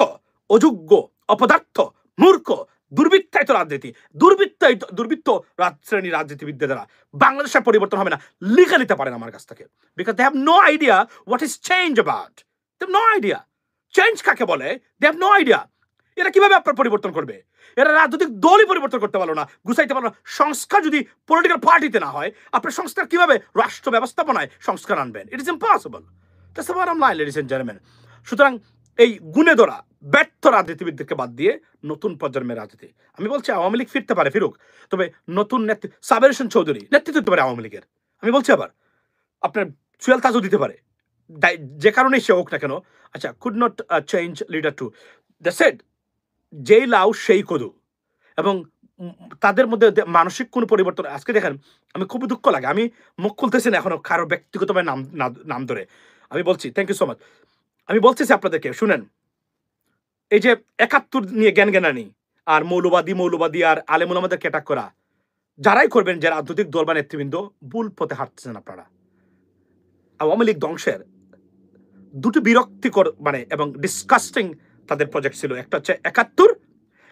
অযোগ্য, অপদার্থ, মূর্খ, দুর্বৃত্তায়িত রাজনীতি, দুর্বৃত্ত শ্রেণী রাজনীতিবিদদের দ্বারা বাংলাদেশের পরিবর্তন হবে না। লিখে নিতে পারেন আমার কাছ থেকে, because they have no idea what is change about. They have no idea change কাকে বলে। They have no idea. এরা কিভাবে আপনার পরিবর্তন করবে? এরা রাজনৈতিক দলই পরিবর্তন করতে পারলো না, গুছাইতে পারলো না। সংস্কার যদি পলিটিক্যাল পার্টিতে না হয়, আপনার সংস্কার কিভাবে রাষ্ট্র ব্যবস্থাপনায় সংস্কার আনবেন? It is impossible. That's the bottom line, ladies and gentleman. সুতরাং এই গুণে ধরা ব্যর্থ রাজনীতিবিদদেরকে বাদ দিয়ে নতুন প্রজন্মের রাজনীতি, আমি বলছি আওয়ামী লীগ ফিরতে পারে, ফিরুক, তবে নতুন নেতৃত্ব, সাবের হোসেন চৌধুরী নেতৃত্ব দিতে পারে আওয়ামী লীগের। আমি বলছি আবার আপনার সুয়েল তাজও দিতে পারে, যে কারণেই সে হোক না কেন। আচ্ছা, could not change leader to the shed, যেই লাউ সেই কদু। এবং তাদের মধ্যে মানসিক কোনো পরিবর্তন আজকে দেখেন, আমি খুব দুঃখ লাগে, আমি মুখ খুলতেছি না এখনো কারো ব্যক্তিগতভাবে নাম ধরে। আমি বলছি, থ্যাংক ইউ সো মাচ। আমি বলতেছি আপনাদেরকে, শুনেন, এই যে ৭১ নিয়ে জ্ঞানানি আর মৌলবাদী আর আলেমুল আমাদেরকে অ্যাটাক করা, যারাই করবেন, যে রাজনৈতিক দল বা নেতৃবৃন্দ, ভুল পথে হাঁটতেছেন আপনারা। আওয়ামী লীগ ধ্বংসের দুটো বিরক্তিকর মানে এবং ডিসকাস্টিং তাদের প্রজেক্ট ছিল। একটা হচ্ছে ৭১,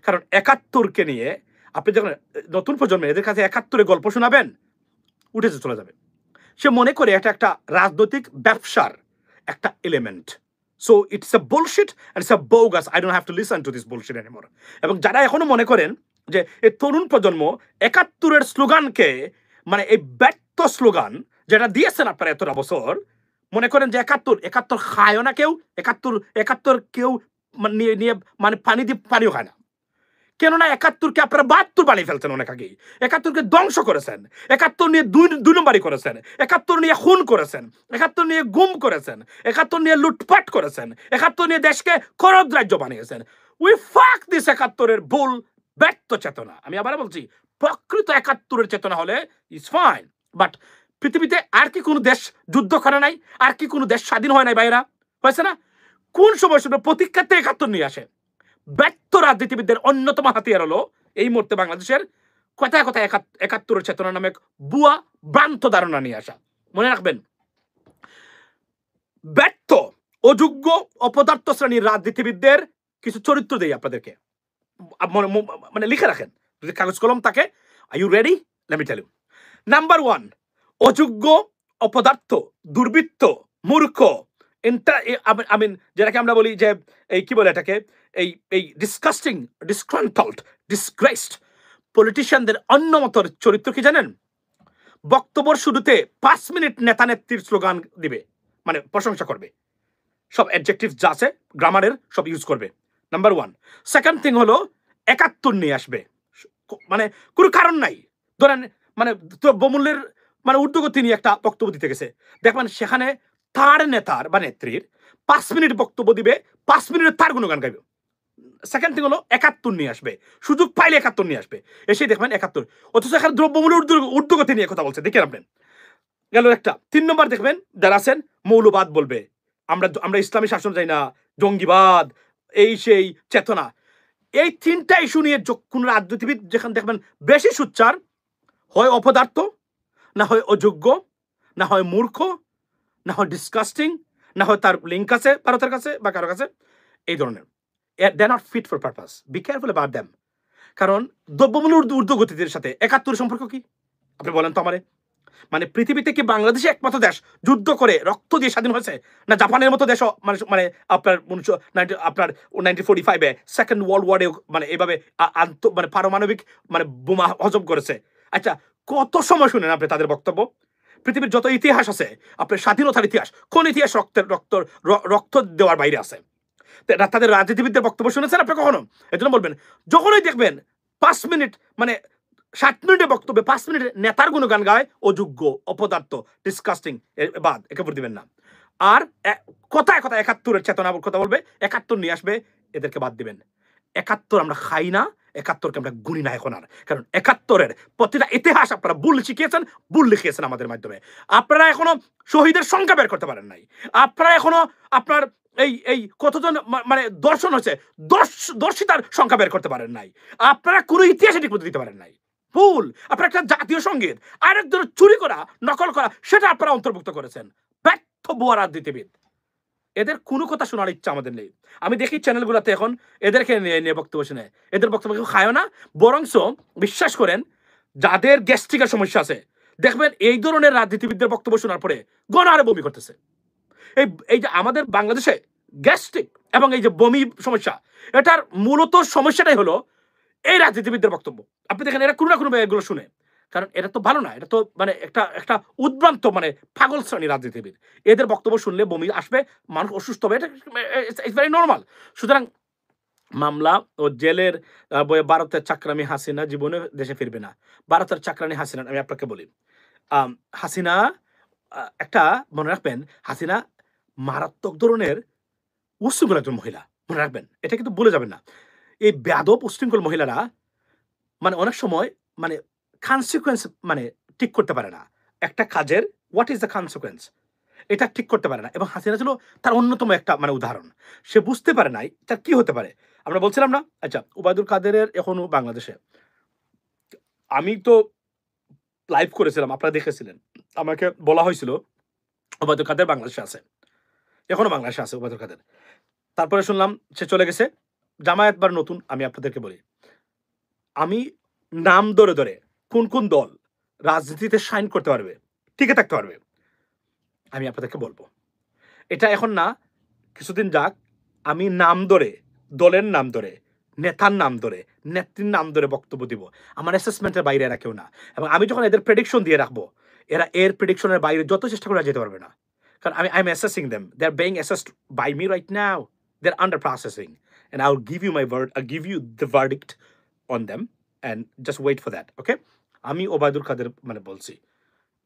কারণ ৭১কে নিয়ে আপনি যখন নতুন প্রজন্মের এদের কাছে ৭১-এর গল্প শোনাবেন, উঠে চলে যাবে। সে মনে করে এটা একটা রাজনৈতিক ব্যবসার একটা element. So it's a bullshit and it's a bogus. I don't have to listen to this bullshit anymore. এবং যারা এখনো মনে করেন যে এই তরুণ প্রজন্ম ৭১-এর স্লোগানকে, মানে এই ব্যর্থ স্লোগান যেটা দিয়েছেন আপনারা এতটা বছর, মনে করেন যে ৭১ খায়ও না কেউ, ৭১ কেউ নিয়ে নিয়ে মানে পানি দিয়ে পানিও খায় না। কেননা ৭১-কে আপনারা ৭২ বানিয়ে ফেলছেন অনেক আগেই। ৭১-কে ধ্বংস করেছেন। ৭১ নিয়ে দুই নম্বরই করেছেন। ৭১ নিয়ে খুন করেছেন। ৭১ নিয়ে গুম করেছেন। ৭১ নিয়ে লুটপাট করেছেন। ৭১ নিয়ে দেশকে খরদ রাজ্য বানিয়েছেন। উই ফাক দিস ৭১-এর ভুল ব্যর্থ চেতনা। আমি আবার বলছি, প্রকৃত ৭১-এর চেতনা হলে ইটস ফাইন। বাট পৃথিবীতে আর কি কোনো দেশ যুদ্ধ করে নাই? আর কি কোনো দেশ স্বাধীন হয় নাই ভাইরা? হয়েছে না? কোন সময় শুধু প্রতীক্ষাতে ৭১ নিয়ে আসে? ব্যর্থ রাজনীতিবিদদের অন্যতম হাতিয়ার হলো এই মুহূর্তে বাংলাদেশের কথায় কথায় ৭১-এর চেতনা নামে ভুয়া ভ্রান্ত ধারণা নিয়ে আসা। মনে রাখবেন, ব্যর্থ, অযোগ্য, অপদার্থ শ্রেণীর রাজনীতিবিদদের কিছু চরিত্র দেই আপনাদেরকে, মানে লিখে রাখেন যদি কাগজ কলম থাকে। Are you ready? Let me tell you. Number 1, অযোগ্য, অপদার্থ, দুর্বৃত্ত, মূর্খ, যেটাকে আমরা বলি যে এই কি বলে এটাকে, এই ডিসকাস্টিং, ডিসগ্রান্টলড, ডিসগ্রেসড পলিটিশিয়ানদের অন্যতম চরিত্র কি জানেন? বক্তব্যের শুরুতে ৫ মিনিট নেতা নেত্রীর স্লোগান দিবে, মানে প্রশংসা করবে, সব অ্যাডজেক্টিভ যা আছে গ্রামারের সব ইউজ করবে। নাম্বার 1। সেকেন্ড থিং হলো ৭১ নিয়ে আসবে, মানে কোনো কারণ নাই। ধরেন মানে দ্রব্যমূল্যের মানে ঊর্ধ্বগতি নিয়ে একটা বক্তব্য দিতে গেছে, দেখবেন সেখানে তার নেতার বা নেত্রীর ৫ মিনিট বক্তব্য দিবে, ৫ মিনিটে তার গুণগান গাইবে। সেকেন্ড থিং হলো ৭১ নিয়ে আসবে, সুযোগ পাইলে ৭১ নিয়ে আসবে, এসে দেখবেন ৭১। অথচ এখানে দ্রব্যমূল্যের ঊর্ধ্বগতি নিয়ে কথা বলছে, দেখেন আপনি। গেল একটা। ৩ নম্বর দেখবেন যারা আছেন মৌলবাদ বলবে, আমরা ইসলামী শাসন চাই না, জঙ্গিবাদ, এই সেই চেতনা। এই ৩টা ইস্যু নিয়ে কোন রাজনীতিবিদ যেখানে দেখবেন বেশি সোচ্চার, হয় অপদার্থ, না হয় অযোগ্য, না হয় মূর্খ, না হয় ডিসকাস্টিং, না হয় তার লিঙ্ক আছে ভারতের কাছে বা কারো কাছে, এই ধরনের। They are not fit for purpose. Be careful about them. কারণ দ্রব্যমূল্যের ঊর্ধ্বগতির সাথে ৭১ সম্পর্ক কি? আপনি বলেন তো আমারে। মানে পৃথিবীতে কি বাংলাদেশে একমাত্র দেশ যুদ্ধ করে রক্ত দিয়ে স্বাধীন হয়েছে? না জাপানের মতো দেশও মানে মানে আপনার আপনার 1945-এ সেকেন্ড ওয়ার্ল্ড ওয়ারে মানে এভাবে মানে পারমাণবিক মানে বোমা হজম করেছে? আচ্ছা, কত সময় শুনেন আপনি তাদের বক্তব্য? পৃথিবীর যত ইতিহাস আছে, আপনার স্বাধীনতার ইতিহাস, কোন ইতিহাস রক্ত দেওয়ার বাইরে আছে? তাদের রাজনীতিবিদদের বক্তব্য শুনেছেন আপনি কখনো? এজন্য বলবেন, যখনই দেখবেন ৫ মিনিট মানে ৬০ মিনিটের বক্তব্যে ৫ মিনিটে নেতার গুণগান গায়, অযোগ্য, অপদার্থ, ডিসকাস্টিং, বাদ, একে উপর দিবেন না। আর কথায় কথায় ৭১-এর চেতনা কথা বলবে, ৭১ নিয়ে আসবে, এদেরকে বাদ দিবেন। ৭১ আমরা খাই না, ৭১-কে আমরা গুনি না এখন আর। কারণ ৭১-এর প্রতিটা ইতিহাস আপনারা ভুল শিখিয়েছেন, ভুল লিখিয়েছেন আমাদের মাধ্যমে। আপনারা এখনো শহীদের সংখ্যা বের করতে পারেন নাই। আপনারা এখনো আপনার এই কতজন মানে দর্শন হয়েছে, দর্শিতার সংখ্যা বের করতে পারেন নাই। আপনারা কোনো ইতিহাসে ঠিক মতো দিতে পারেন নাই। ভুল। আপনার একটা জাতীয় সঙ্গীত আরেকজনের চুরি করা, নকল করা, সেটা আপনারা অন্তর্ভুক্ত করেছেন। ব্যর্থ ভুয়া রাজনীতিবিদ। এদের কোনো কথা শোনার ইচ্ছা আমাদের নেই। আমি দেখি চ্যানেলগুলোতে এখন এদেরকে নিয়ে বক্তব্য শুনে, এদের বক্তব্য কেউ খায়ও না। বরঞ্চ বিশ্বাস করেন, যাদের গ্যাস্ট্রিকের সমস্যা আছে, দেখবেন এই ধরনের রাজনীতিবিদদের বক্তব্য শোনার পরে গণহারে বমি করতেছে। এই যে আমাদের বাংলাদেশে গ্যাস্ট্রিক এবং এই যে বমি সমস্যা, এটার মূলত সমস্যাটাই হলো এই রাজনীতিবিদদের বক্তব্য। আপনি দেখেন এরা কোনো না কোনো এগুলো শুনে। কারণ এটা তো ভালো না। এটা তো মানে একটা উদ্ভ্রান্ত মানে পাগল শ্রেণীর রাজনীতিবিদ। এদের বক্তব্য শুনলে বমি আসবে, মানুষ অসুস্থ হবে। এটা ইটস ভেরি নরমাল। সুতরাং মামলা ও জেলের ভারতের চাকরামি হাসিনা জীবনে দেশে ফিরবে না। ভারতের চাকরানি হাসিনা আমি আপনাকে বলি। হাসিনা একটা মনে রাখবেন, হাসিনা মারাত্মক ধরনের উচ্ছৃঙ্খল একজন মহিলা। মনে রাখবেন। এটা কিন্তু ভুলে যাবেন না। এই বেয়াদব উচ্ছৃঙ্খল মহিলারা মানে অনেক সময় মানে কনসিকুয়েন্স মানে ঠিক করতে পারে না। একটা কাজের হোয়াট ইজ দ্য কনসিকুয়েন্স এটা ঠিক করতে পারে না। এবং হাসিনা ছিল তার অন্যতম একটা মানে উদাহরণ। সে বুঝতে পারে নাই তার কি হতে পারে। আমরা বলছিলাম না? আচ্ছা, ওবায়দুল কাদেরের এখনো বাংলাদেশে। আমি তো লাইভ করেছিলাম, আপনারা দেখেছিলেন। আমাকে বলা হয়েছিল ওবায়দুল কাদের বাংলাদেশে আছে। এখনো বাংলাদেশে আছে ওবায়দুল কাদের। তারপরে শুনলাম সে চলে গেছে। জামায়াত বার নতুন, আমি আপনাদেরকে বলি। আমি নাম ধরে, ধরে কোন দল রাজনীতিতে শাইন করতে পারবে, টিকে থাকতে পারবে, আমি আপনাদেরকে বলব। এটা এখন না, কিছুদিন যাক, আমি নাম ধরে, দলের নাম ধরে, নেতার নাম ধরে, নেত্রীর নাম ধরে বক্তব্য দিব। আমার অ্যাসেসমেন্টের বাইরে এরা কেউ না। এবং আমি যখন এদের প্রেডিকশন দিয়ে রাখবো, এরা এর প্রেডিকশনের বাইরে যত চেষ্টা করে যেতে পারবে না। কারণ I am assessing them. They are being assessed by me right now. They are under processing. And I will give you my ভার্ড, I give you the verdict on them and just wait for that, okay? আমি ওবায়দুল কাদের মানে বলছি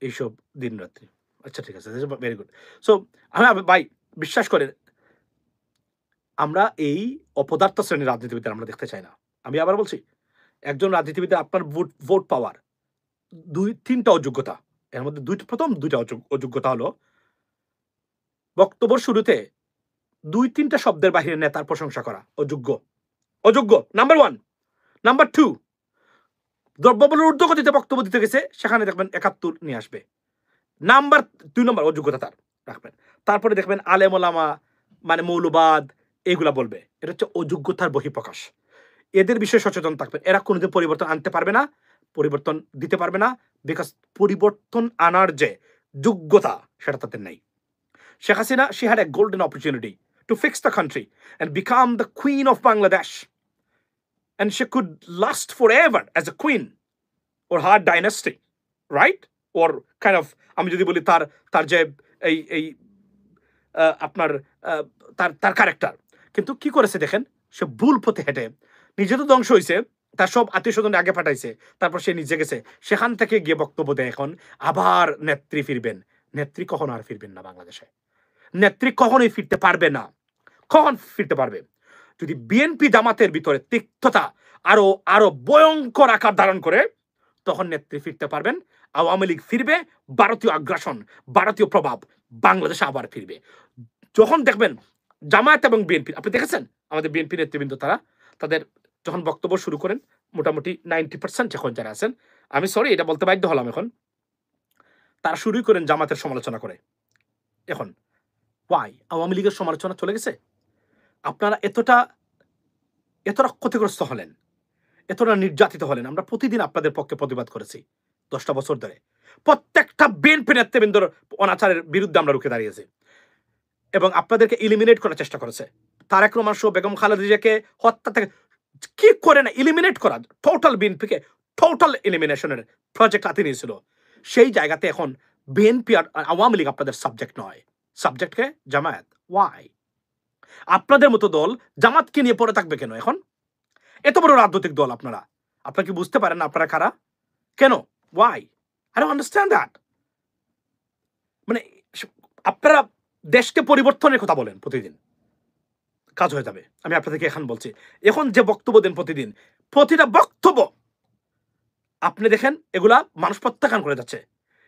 এইসব দিন রাত্রি। আচ্ছা ঠিক আছে, ভেরি গুড। সো আমি ভাই বিশ্বাস করেন, আমরা এই অপদার্থ শ্রেণীর রাজনীতিবিদদের আমরা দেখতে চাই না। আমি আবার বলছি, একজন রাজনীতিবিদের আপনার ভোট পাওয়ার ২-৩টা অযোগ্যতা। এর মধ্যে প্রথম ২টা অযোগ্যতা হলো বক্তব্যের শুরুতে ২-৩টা শব্দের বাহিরে নেতার প্রশংসা করা। অযোগ্য, অযোগ্য। নাম্বার 1। নাম্বার 2, দ্রব্যমূল্যের ঊর্ধ্বগতিতে বক্তব্য দিতে গেছে, সেখানে দেখবেন ৭১ নিয়ে আসবে। নাম্বার ২ নম্বর অযোগ্যতা তার রাখবেন। তারপরে দেখবেন আলেম ওলামা মানে মৌলবাদ এগুলা বলবে। এটা হচ্ছে অযোগ্যতার বহিঃপ্রকাশ। এদের বিষয়ে সচেতন থাকবেন। এরা কোনোদিন পরিবর্তন আনতে পারবে না, পরিবর্তন দিতে পারবে না, বিকজ পরিবর্তন আনার যে যোগ্যতা সেটা তাদের নেই। Sheikh Hasina, she had a golden opportunity to fix the country and become the queen of Bangladesh, and she could last forever as a queen or her dynasty, right? Or kind of, আমি যদি বলি তার তার যে এই এই আপনার তার ক্যারেক্টার। কিন্তু কি করেছে দেখেন, সে ভুল পথে হেঁটে নিজে তো ধ্বংস হয়েছে, তার সব আত্মীয় স্বজন আগে পাঠাইছে, তারপর সে নিজে গেছে, সেখান থেকে গিয়ে বক্তব্য দেয় এখন আবার নেত্রী ফিরবেন। নেত্রী কখনো আর ফিরবেন না বাংলাদেশে। নেত্রী কখনোই ফিরতে পারবে না। কখন ফিরতে পারবে? যদি বিএনপি জামাতের ভিতরে তিক্ততা আরো আরো ভয়ঙ্কর আকার ধারণ করে, তখন নেত্রী ফিরতে পারবেন। আওয়ামী লীগ ফিরবে, ভারতীয় আগ্রাসন, ভারতীয় প্রভাব বাংলাদেশে আবার ফিরবে। যখন দেখবেন জামায়াত এবং বিএনপি, আপনি দেখেছেন আমাদের বিএনপি নেতৃবৃন্দ তাদের যখন বক্তব্য শুরু করেন, মোটামুটি 90% এখন যারা আছেন, আমি সরি এটা বলতে বাধ্য হলাম এখন, তারা শুরুই করেন জামাতের সমালোচনা করে। এখন ওয়াই? আওয়ামী লীগের সমালোচনা চলে গেছে। আপনারা এতটা ক্ষতিগ্রস্ত হলেন, এতটা নির্যাতিত হলেন। আমরা প্রতিদিন আপনাদের পক্ষে প্রতিবাদ করেছি 10টা বছর ধরে। প্রত্যেকটা বিএনপি নেতৃবৃন্দর অনাচারের বিরুদ্ধে আমরা রুখে দাঁড়িয়েছি এবং আপনাদেরকে ইলিমিনেট করার চেষ্টা করেছে। তারেক রহমান সহ বেগম খালেদা জিয়াকে হত্যা থেকে কি করে না ইলিমিনেট করা, টোটাল বিএনপিকে টোটাল এলিমিনেশনের প্রজেক্ট হাতে নিয়েছিল। সেই জায়গাতে এখন বিএনপি আর আওয়ামী লীগ আপনাদের সাবজেক্ট নয়, সাবজেক্টকে জামায়াত। ওয়াই? আপনাদের মতো দল জামাতকে নিয়ে পড়ে থাকবে কেন এখন? এত বড় রাজনৈতিক দল আপনারা, আপনারা কি বুঝতে পারেন না আপনারা কারা? কেন? Why? I don't understand that. মানে আপনারা দেশকে পরিবর্তনের কথা বলেন প্রতিদিন, কাজ হয়ে যাবে। আমি আপনাদেরকে এখন বলছি, এখন যে বক্তব্য দেন প্রতিদিন, প্রতিটা বক্তব্য আপনি দেখেন এগুলা মানুষ প্রত্যাখ্যান করে যাচ্ছে।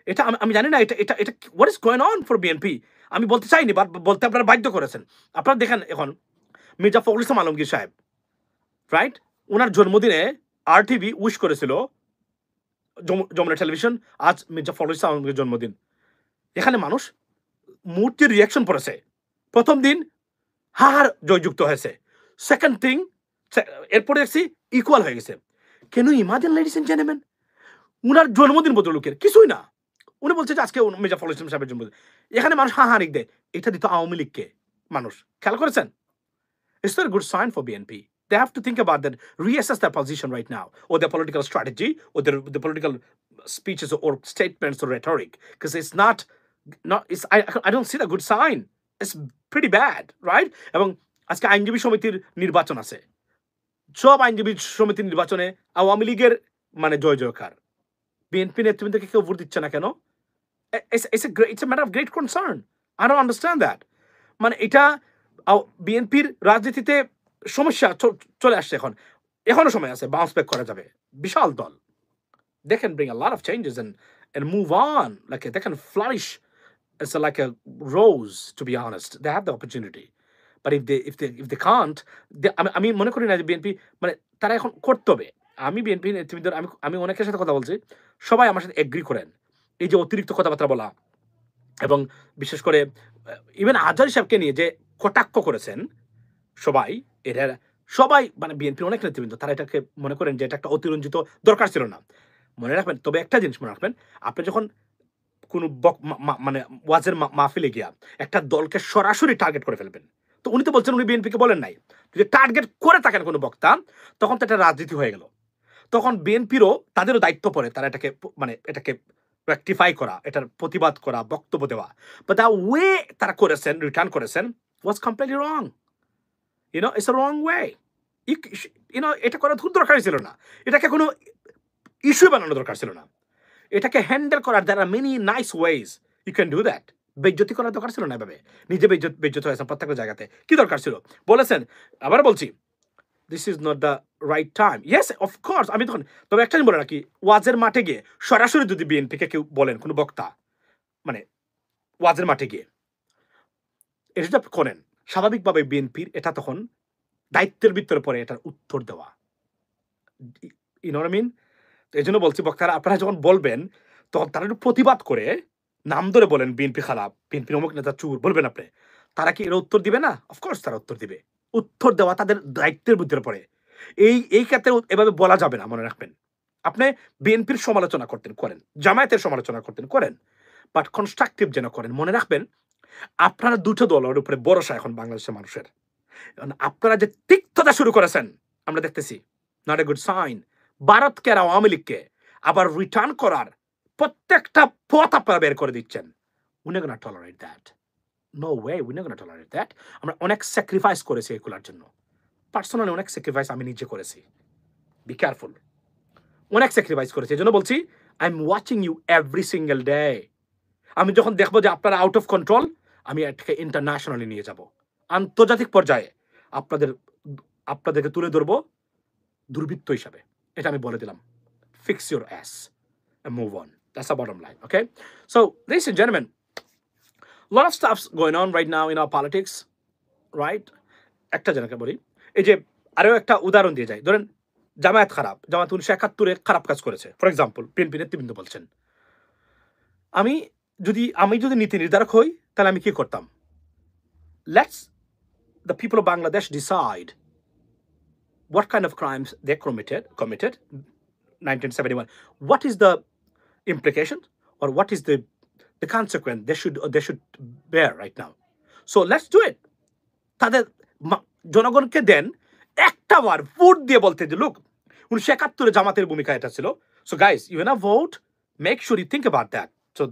এটা আমি জানি না এটা এটা এটা what is going on for BNP. আমি বলতে চাইনি, বাট বলতে আপনারা বাধ্য করেছেন। আপনারা দেখেন এখন মির্জা ফখরুল ইসলাম আলমগীর সাহেব, রাইট? ওনার জন্মদিনে RTV উইশ করেছিল যমুনা টেলিভিশন, আজ মির্জা ফখরুল ইসলাম আলমগীর জন্মদিন। এখানে মানুষ মূর্তির রিয়াকশন পড়েছে। প্রথম দিন হাহার জয়যুক্ত হয়েছে, সেকেন্ড থিং এরপরে দেখছি ইকুয়াল হয়ে গেছে। কেন ইমাজিন লেডিস এন্ড জেন্টলম্যান, উনার জন্মদিন ভদ্রলোকের কিছুই না, উনি বলছে যে আজকে মির্জা ফখরুল ইসলাম সাহেবের জন্মদিন। এখানে মানুষ হাহারিক দেয়। এটা দিত আওয়ামী লীগকে মানুষ। খেয়াল করেছেন? It's not a good sign for BNP. They have to think about that, reassess their position right now, or their political strategy, or the political speeches or statements or rhetoric, because it's not it's I don't see that good sign. It's pretty bad, right? এবং আজকে আইনজীবী সমিতির নির্বাচন আছে। সব আইনজীবী সমিতির নির্বাচনে আওয়ামী লীগের মানে জয় জয়কার। বিএনপি নেতৃবৃন্দকে কেউ ভোট দিচ্ছে না কেন? It's a matter of great concern. I don't understand that. মানে এটা বিএনপির রাজনীতিতে সমস্যা চলে আসছে এখন। এখনো সময় আছে, বাউন্স ব্যাক করা যাবে। বিশাল দল। They can bring a lot of changes and move on. Like they can flourish as like a rose, to be honest. They have the opportunity. But if they can't, আমি মনে করি না যে বিএনপি মানে তারা এখন করতে হবে। আমি বিএনপি নেতৃবৃন্দের আমি অনেকের সাথে কথা বলছি। সবাই আমার সাথে এগ্রি করেন। এই যে অতিরিক্ত কথাবার্তা বলা এবং বিশেষ করে ইভেন আজহারী সাহেবকে নিয়ে যে কটাক্ষ করেছেন সবাই, এরা সবাই মানে বিএনপির অনেক নেতৃবৃন্দ তারা এটাকে মনে করেন যে এটা একটা অতিরঞ্জিত দরকার ছিল না। মনে রাখবেন, তবে একটা জিনিস মনে রাখবেন, আপনি যখন কোনো মানে ওয়াজের মাহফিলে গিয়া একটা দলকে সরাসরি টার্গেট করে ফেলবেন, তো উনি তো বলছেন উনি বিএনপিকে বলেন নাই। যদি টার্গেট করে থাকেন কোনো বক্তা, তখন তো এটা রাজনীতি হয়ে গেল। তখন বিএনপিরও তাদেরও দায়িত্ব পড়ে তারা এটাকে মানে এটাকে রেকটিফাই করা, এটার প্রতিবাদ করা, বক্তব্য দেওয়া। বাট দ্য ওয়ে তারা করেছেন, রিটার্ন করেছেন, was completely wrong. It's a wrong way. এটা করা খুব দরকার ছিল না। এটাকে কোনো ইস্যু বানানো দরকার ছিল না। এটাকে হ্যান্ডেল করার there are many nice ways you can do that. বেজ্জতি করার দরকার ছিল না এভাবে। নিজে বেজ্জত হয়েছেন প্রত্যেকটা জায়গাতে। কি দরকার ছিল? বলেছেন, আবার বলছি, this is not the right time. Yes, of course আমি তখন, তবে একটা জিনিস বলে রাখি, ওয়াজের মাঠে গিয়ে সরাসরি যদি বিএনপিকে কেউ বলেন, কোনো বক্তা মানে ওয়াজের মাঠে গিয়ে এটা যদি আপনি করেন, স্বাভাবিকভাবে বিএনপির এটা তখন দায়িত্বের ভিতরে পড়ে এটার উত্তর দেওয়া। You know what I mean? তো এই জন্য বলছি, বক্তারা আপনারা যখন বলবেন তখন তারা একটু প্রতিবাদ করে নাম ধরে বলেন বিএনপি খারাপ, বিএনপির অমুক নেতা চুর বলবেন আপনি, তারা কি এর উত্তর দিবে না? অফকোর্স তারা উত্তর দিবে। উত্তর দেওয়া তাদের দায়িত্বের ভিতরে পড়ে। এই ক্ষেত্রে এভাবে বলা যাবে না, মনে রাখবেন। আপনি বিএনপির সমালোচনা করতেন করেন, জামায়াতের সমালোচনা করতেন করেন, বাট কনস্ট্রাকটিভ যেন করেন। মনে রাখবেন, আপনারা দুটো দলের উপরে ভরসা এখন বাংলাদেশের মানুষের। আপনারা যে তিক্ততা শুরু করেছেন আমরা দেখতেছি, নট এ গুড সাইন। ভারতকে আর আওয়ামী লীগকে আবার রিটার্ন করার প্রত্যেকটা পথ আপনারা বের করে দিচ্ছেন। We not gonna tolerate that. No way, we not gonna tolerate that. আমরা অনেক স্যাক্রিফাইস করেছি এগুলোর জন্য। পার্সোনালি অনেক স্যাক্রিফাইস আমি নিজে করেছি। Be careful. অনেক স্যাক্রিফাইস করেছি। এজন্য বলছি, I am watching you every single day. আমি যখন দেখবো যে আপনারা আউট অফ কন্ট্রোল, আমি এটাকে ইন্টারন্যাশনালি নিয়ে যাব। আন্তর্জাতিক পর্যায়ে আপনাদেরকে তুলে ধরবো দুর্বৃত্ত হিসাবে। এটা আমি বলে দিলাম। Fix your ass and move on. That's the bottom line, okay? So, ladies and gentlemen, a lot of stuff's going on right now in our politics, right? একটা জায়গাকে বলি, এই যে আরো একটা উদাহরণ দিয়ে যাই। ধরেন জামায়াত খারাপ, জামায়াত 1971 খারাপ কাজ করেছে, ফর এক্সাম্পল বিএনপি নেতৃবৃন্দ বলছেন। আমি যদি নীতি নির্ধারক হই, তাহলে আমি কি করতাম? Let's the people of Bangladesh decide what kind of crimes they committed 1971. What is the implication or what is the consequence they should bear right now? So let's do it. তাদের জনগণকে দেন একটা বার ভোট দিয়ে বলতে যে, লোক 1971 জামাতের ভূমিকা এটা ছিল। So guys, you wanna vote, make sure you think about that. So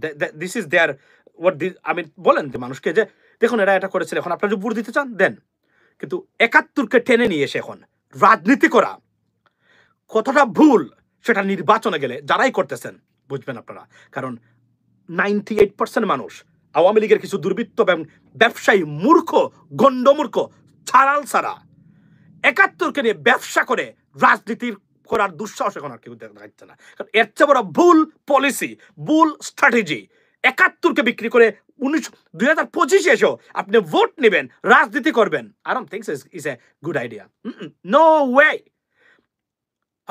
this is their what I mean, বলেন যে মানুষকে যে দেখুন এরা এটা করেছিল, এখন আপনারা যদি ভোট দিতে চান দেন। কিন্তু 71কে টেনে নিয়ে এসে এখন রাজনীতি করা কতটা ভুল, সেটা নির্বাচনে গেলে যারাই করতেছেন বুঝবেন আপনারা। কারণ 98% মানুষ আওয়ামী লীগের কিছু দুর্বৃত্ত এবং ব্যবসায়ী মূর্খ, গণ্ডমূর্খ, ছাড়াল ছাড়া 71কে নিয়ে ব্যবসা করে রাজনীতির করার দুঃসাহস এখন আর কেউ দেখাচ্ছে না। কারণ এর চেয়ে বড় ভুল পলিসি, ভুল স্ট্র্যাটেজি 71কে বিক্রি করে 2025 এসেও আপনি ভোট নেবেন, রাজনীতি করবেন। I don't think is a good idea. No way.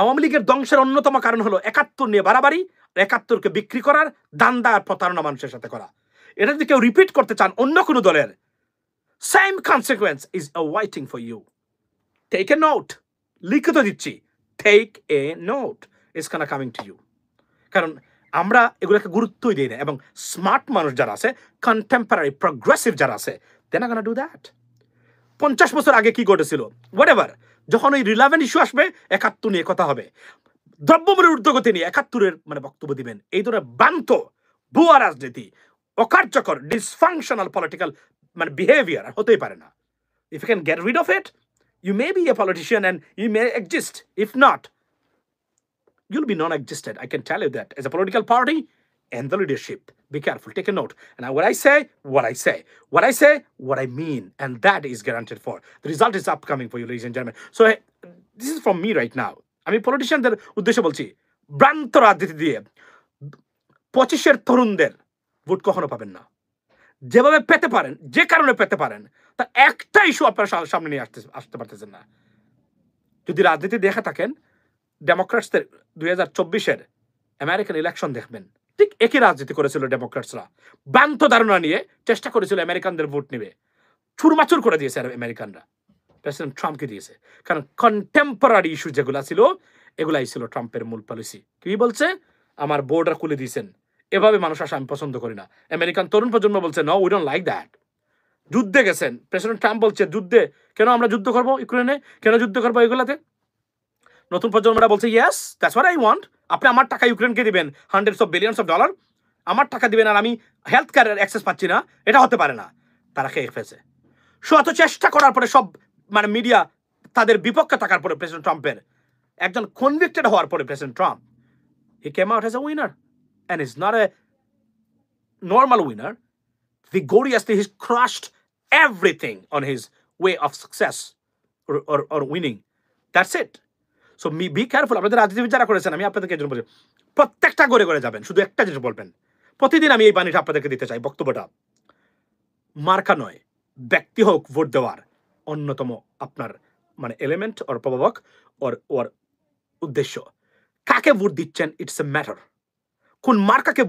Awami লীগের ধ্বংসের অন্যতম কারণ হলো 71 নিয়ে বাড়াবাড়ি, 71কে বিক্রি করার দান্দা আর প্রতারণা মানুষের সাথে করা। এটা যদি কেউ রিপিট করতে চান অন্য কোনো দলের, same consequence is waiting for you. Take a note, লিখিত দিচ্ছি, take a note, it's gonna coming to you. কারণ আমরা এগুলোকে গুরুত্বই দিই না, এবং স্মার্ট মানুষ যারা আছে, কন্টেম্পোরারি প্রগ্রেসিভ যারা আছে, দে না গোনা ডু দ্যাট। 50 বছর আগে কি ঘটেছিল, হোয়াটএভার, যখন ওই রিলেভেন্ট ইস্যু আসবে 71 নিয়ে কথা হবে, দ্রব্যমূল্যের ঊর্ধ্বগতি নিয়ে 71 মানে বক্তব্য দিবেন। এই ধরনের ভ্রান্ত ভুয়া রাজনীতি, অকার্যকর ডিসফাংশনাল পলিটিক্যাল মানে বিহেভিয়ার হতেই পারে না। If you can get rid of it, you may be a politician and you may exist. If not, you'll be non-existent. I can tell you that. As a political party and the leadership, be careful. Take a note. And what I say, what I say. What I say, what I mean. And that is guaranteed for. The result is upcoming for you, ladies and gentlemen. So this is from me right now. আমি পলিটিশিয়ানদের উদ্দেশ্যে বলছি, ভ্রান্ত রাজনীতি দিয়ে 25-এর তরুণদের ভোট কখনো পাবেন না। যেভাবে পেতে পারেন, যে কারণে পেতে পারেন, তা একটা ইস্যু আপনারা সামনে নিয়ে আসতে পারতেছেন না। যদি রাজনীতি দেখে থাকেন, ডেমোক্র্যাটসদের 2024-এর আমেরিকান ইলেকশন দেখবেন, ঠিক একই রাজনীতি করেছিল ডেমোক্র্যাটসরা। ভ্রান্ত ধারণা নিয়ে চেষ্টা করেছিল আমেরিকানদের ভোট নেবে, চুরমাচুর করে দিয়েছে আমেরিকানরা, প্রেসিডেন্ট ট্রাম্পকে দিয়েছে। কারণ কন্টেম্পোরারি ইস্যু যেগুলা ছিল, এগুলাই ছিল ট্রাম্পের মূল পলিসি। কি বলছে? আমার বর্ডার খুলে দিয়েছেন, এভাবে মানুষ আসা আমি পছন্দ করি না। আমেরিকান তরুণ প্রজন্ম বলছে no, we don't like that. যুদ্ধে গেছেন, প্রেসিডেন্ট ট্রাম্প বলছে যুদ্ধে কেন আমরা যুদ্ধ করবো, ইউক্রেনে কেন যুদ্ধ করবো, এগুলাতে নতুন প্রজন্মরা বলছে yes, that's what I want. আপনি আমার টাকা ইউক্রেনকে দিবেন, hundreds of billions of dollar, আমার টাকা দিবেন আর আমি হেলথ কেয়ারের অ্যাক্সেস পাচ্ছি না, এটা হতে পারে না। তারা খেয়ে ফেলছে। শত চেষ্টা করার পরে সব মানে মিডিয়া তাদের বিপক্ষে থাকার পরে প্রেসিডেন্ট ট্রাম্পের একজন কনভিক্টেড হওয়ার পরে president Trump he came out as a winner, and is not a normal winner. Vigorously, he's crushed everything on his way of success or winning. That's it. So be careful. আপনাদের রাজনীতিবিদ যারা করেছেন, আমি আপনাদেরকে এই জন্য বলছি, প্রত্যেকটা ঘরে ঘরে যাবেন, শুধু একটা জিনিস বলবেন। প্রতিদিন আমি এই বাণীটা আপনাদেরকে দিতে চাই, বক্তব্যটা মার্কা নয়, ব্যক্তি হোক ভোট দেওয়ার অন্যতম আপনার মানে এলিমেন্ট ওর প্রভাবক ওর উদ্দেশ্য। কাকে ভোট দিচ্ছেন, ইটস এ ম্যাটার। কোন মার্কাকে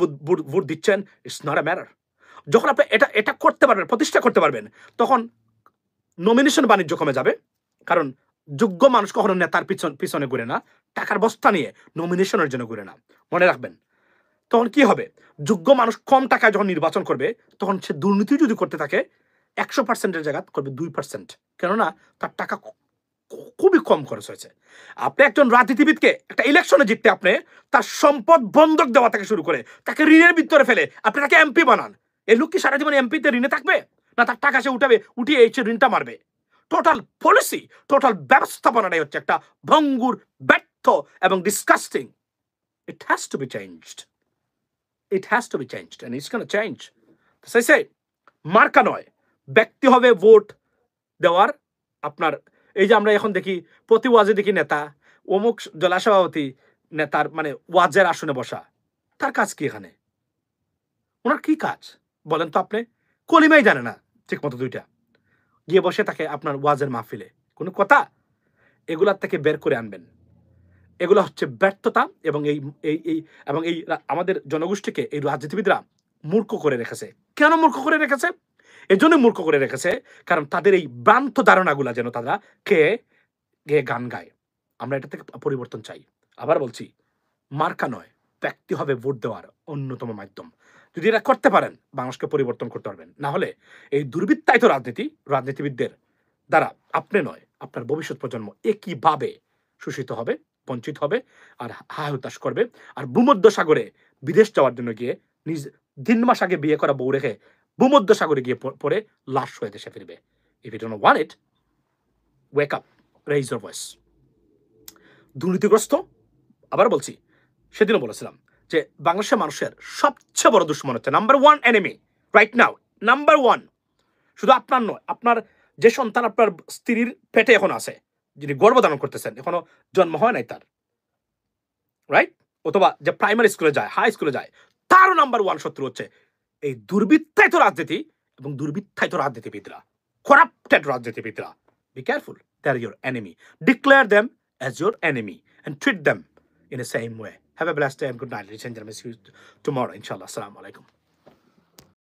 ভোট দিচ্ছেন, ইটস নট এ ম্যাটার। যখন আপনি এটা করতে পারবেন, প্রতিষ্ঠা করতে পারবেন, তখন নমিনেশন বাণিজ্য কমে যাবে। কারণ যোগ্য মানুষ কখনো নেতার পিছনে ঘুরে না, টাকার বস্তা নিয়ে নমিনেশনের জন্য ঘুরে না, মনে রাখবেন। তখন কি হবে, যোগ্য মানুষ কম টাকায় যখন নির্বাচন করবে, তখন সে দুর্নীতি যদি করতে থাকে 100%-এর জায়গা করবে 2%, কেননা তার টাকা খুবই কম খরচ হয়েছে। আপনি একজন রাজনীতিবিদকে একটা ইলেকশনে জিততে আপনি তার সম্পদ বন্ধক দেওয়া থেকে শুরু করে তাকে ঋণের ভিতরে ফেলে আপনি তাকে এমপি বানান। এই লোক কি সারা জীবন এমপিতে ঋণে থাকবে, না তার টাকা সে উঠিয়ে এই ঋণটা মারবে? টোটাল পলিসি, টোটাল ব্যবস্থাপনাটাই হচ্ছে একটা ভঙ্গুর, ব্যর্থ এবং disgusting. It has to be changed. It has to be changed and it's gonna change. সেই সে মার্কা নয়, ব্যক্তি হবে ভোট দেওয়ার। আপনার এই যে আমরা এখন দেখি প্রতি ওয়াজে দেখি নেতা অমুক জেলা সভাপতি নেতার মানে ওয়াজের আসনে বসা, তার কাজ কি এখানে? ওনার কি কাজ বলেন তো আপনি? কলিমাই জানে না ঠিক মতো দুইটা, গিয়ে বসে থাকে আপনার ওয়াজের মাহফিলে, কোনো কথা? এগুলার থেকে বের করে আনবেন। এগুলো হচ্ছে ব্যর্থতা এবং এই আমাদের জনগোষ্ঠীকে এই রাজনীতিবিদরা মূর্খ করে রেখেছে। কেন মূর্খ করে রেখেছে? এজন্য মূর্খ করে রেখেছে কারণ তাদের এই ভ্রান্ত ধারণাগুলা যেন তারা গেয়ে গান গায়। আমরা এটা থেকে পরিবর্তন চাই। আবার বলছি, মার্কা নয়, ব্যক্তি হবে ভোট দেওয়ার অন্যতম মাধ্যম। যদি এটা করতে পারেন, বাংলাদেশকে পরিবর্তন করতে পারবেন। না হলে এই দুর্বৃত্তায়িত রাজনীতিবিদদের দ্বারা আপনি নয়, আপনার ভবিষ্যৎ প্রজন্ম একইভাবে শোষিত হবে, বঞ্চিত হবে আর হায় হতাশ করবে। আর ভূমধ্য সাগরে বিদেশ যাওয়ার জন্য গিয়ে 3 মাস আগে বিয়ে করা বউ রেখে ভূমধ্য সাগরে গিয়ে পরে লাশ হয়ে দেশে ফিরবে। If you don't want it, wake up, raise your voice. দুর্নীতিগ্রস্ত, আবার বলছি, সেদিনও বলেছিলাম যে বাংলাদেশের মানুষের সবচেয়ে বড় দুশ্মন হচ্ছে number 1 enemy right now, number 1। শুধু আপনার নয়, আপনার যে সন্তান আপনার স্ত্রীর পেটে এখন আছে, যিনি গর্ভধারণ করতেছেন, এখনো জন্ম হয় নাই তার, রাইট? অথবা যে প্রাইমারি স্কুলে যায়, হাই স্কুলে যায়, তারও নাম্বার 1 শত্রু হচ্ছে এই দুর্বৃত্তায়িত রাজনীতি এবং দুর্বৃত্তায়িত রাজনীতিবিদরা, করাপ্টেড রাজনীতিবিদরা। Be careful, they are your enemy. Declare them as your enemy and treat them in the same way. Have a blessed day and good night, ladies and gentlemen. See you tomorrow, inshallah. Assalamu alaikum.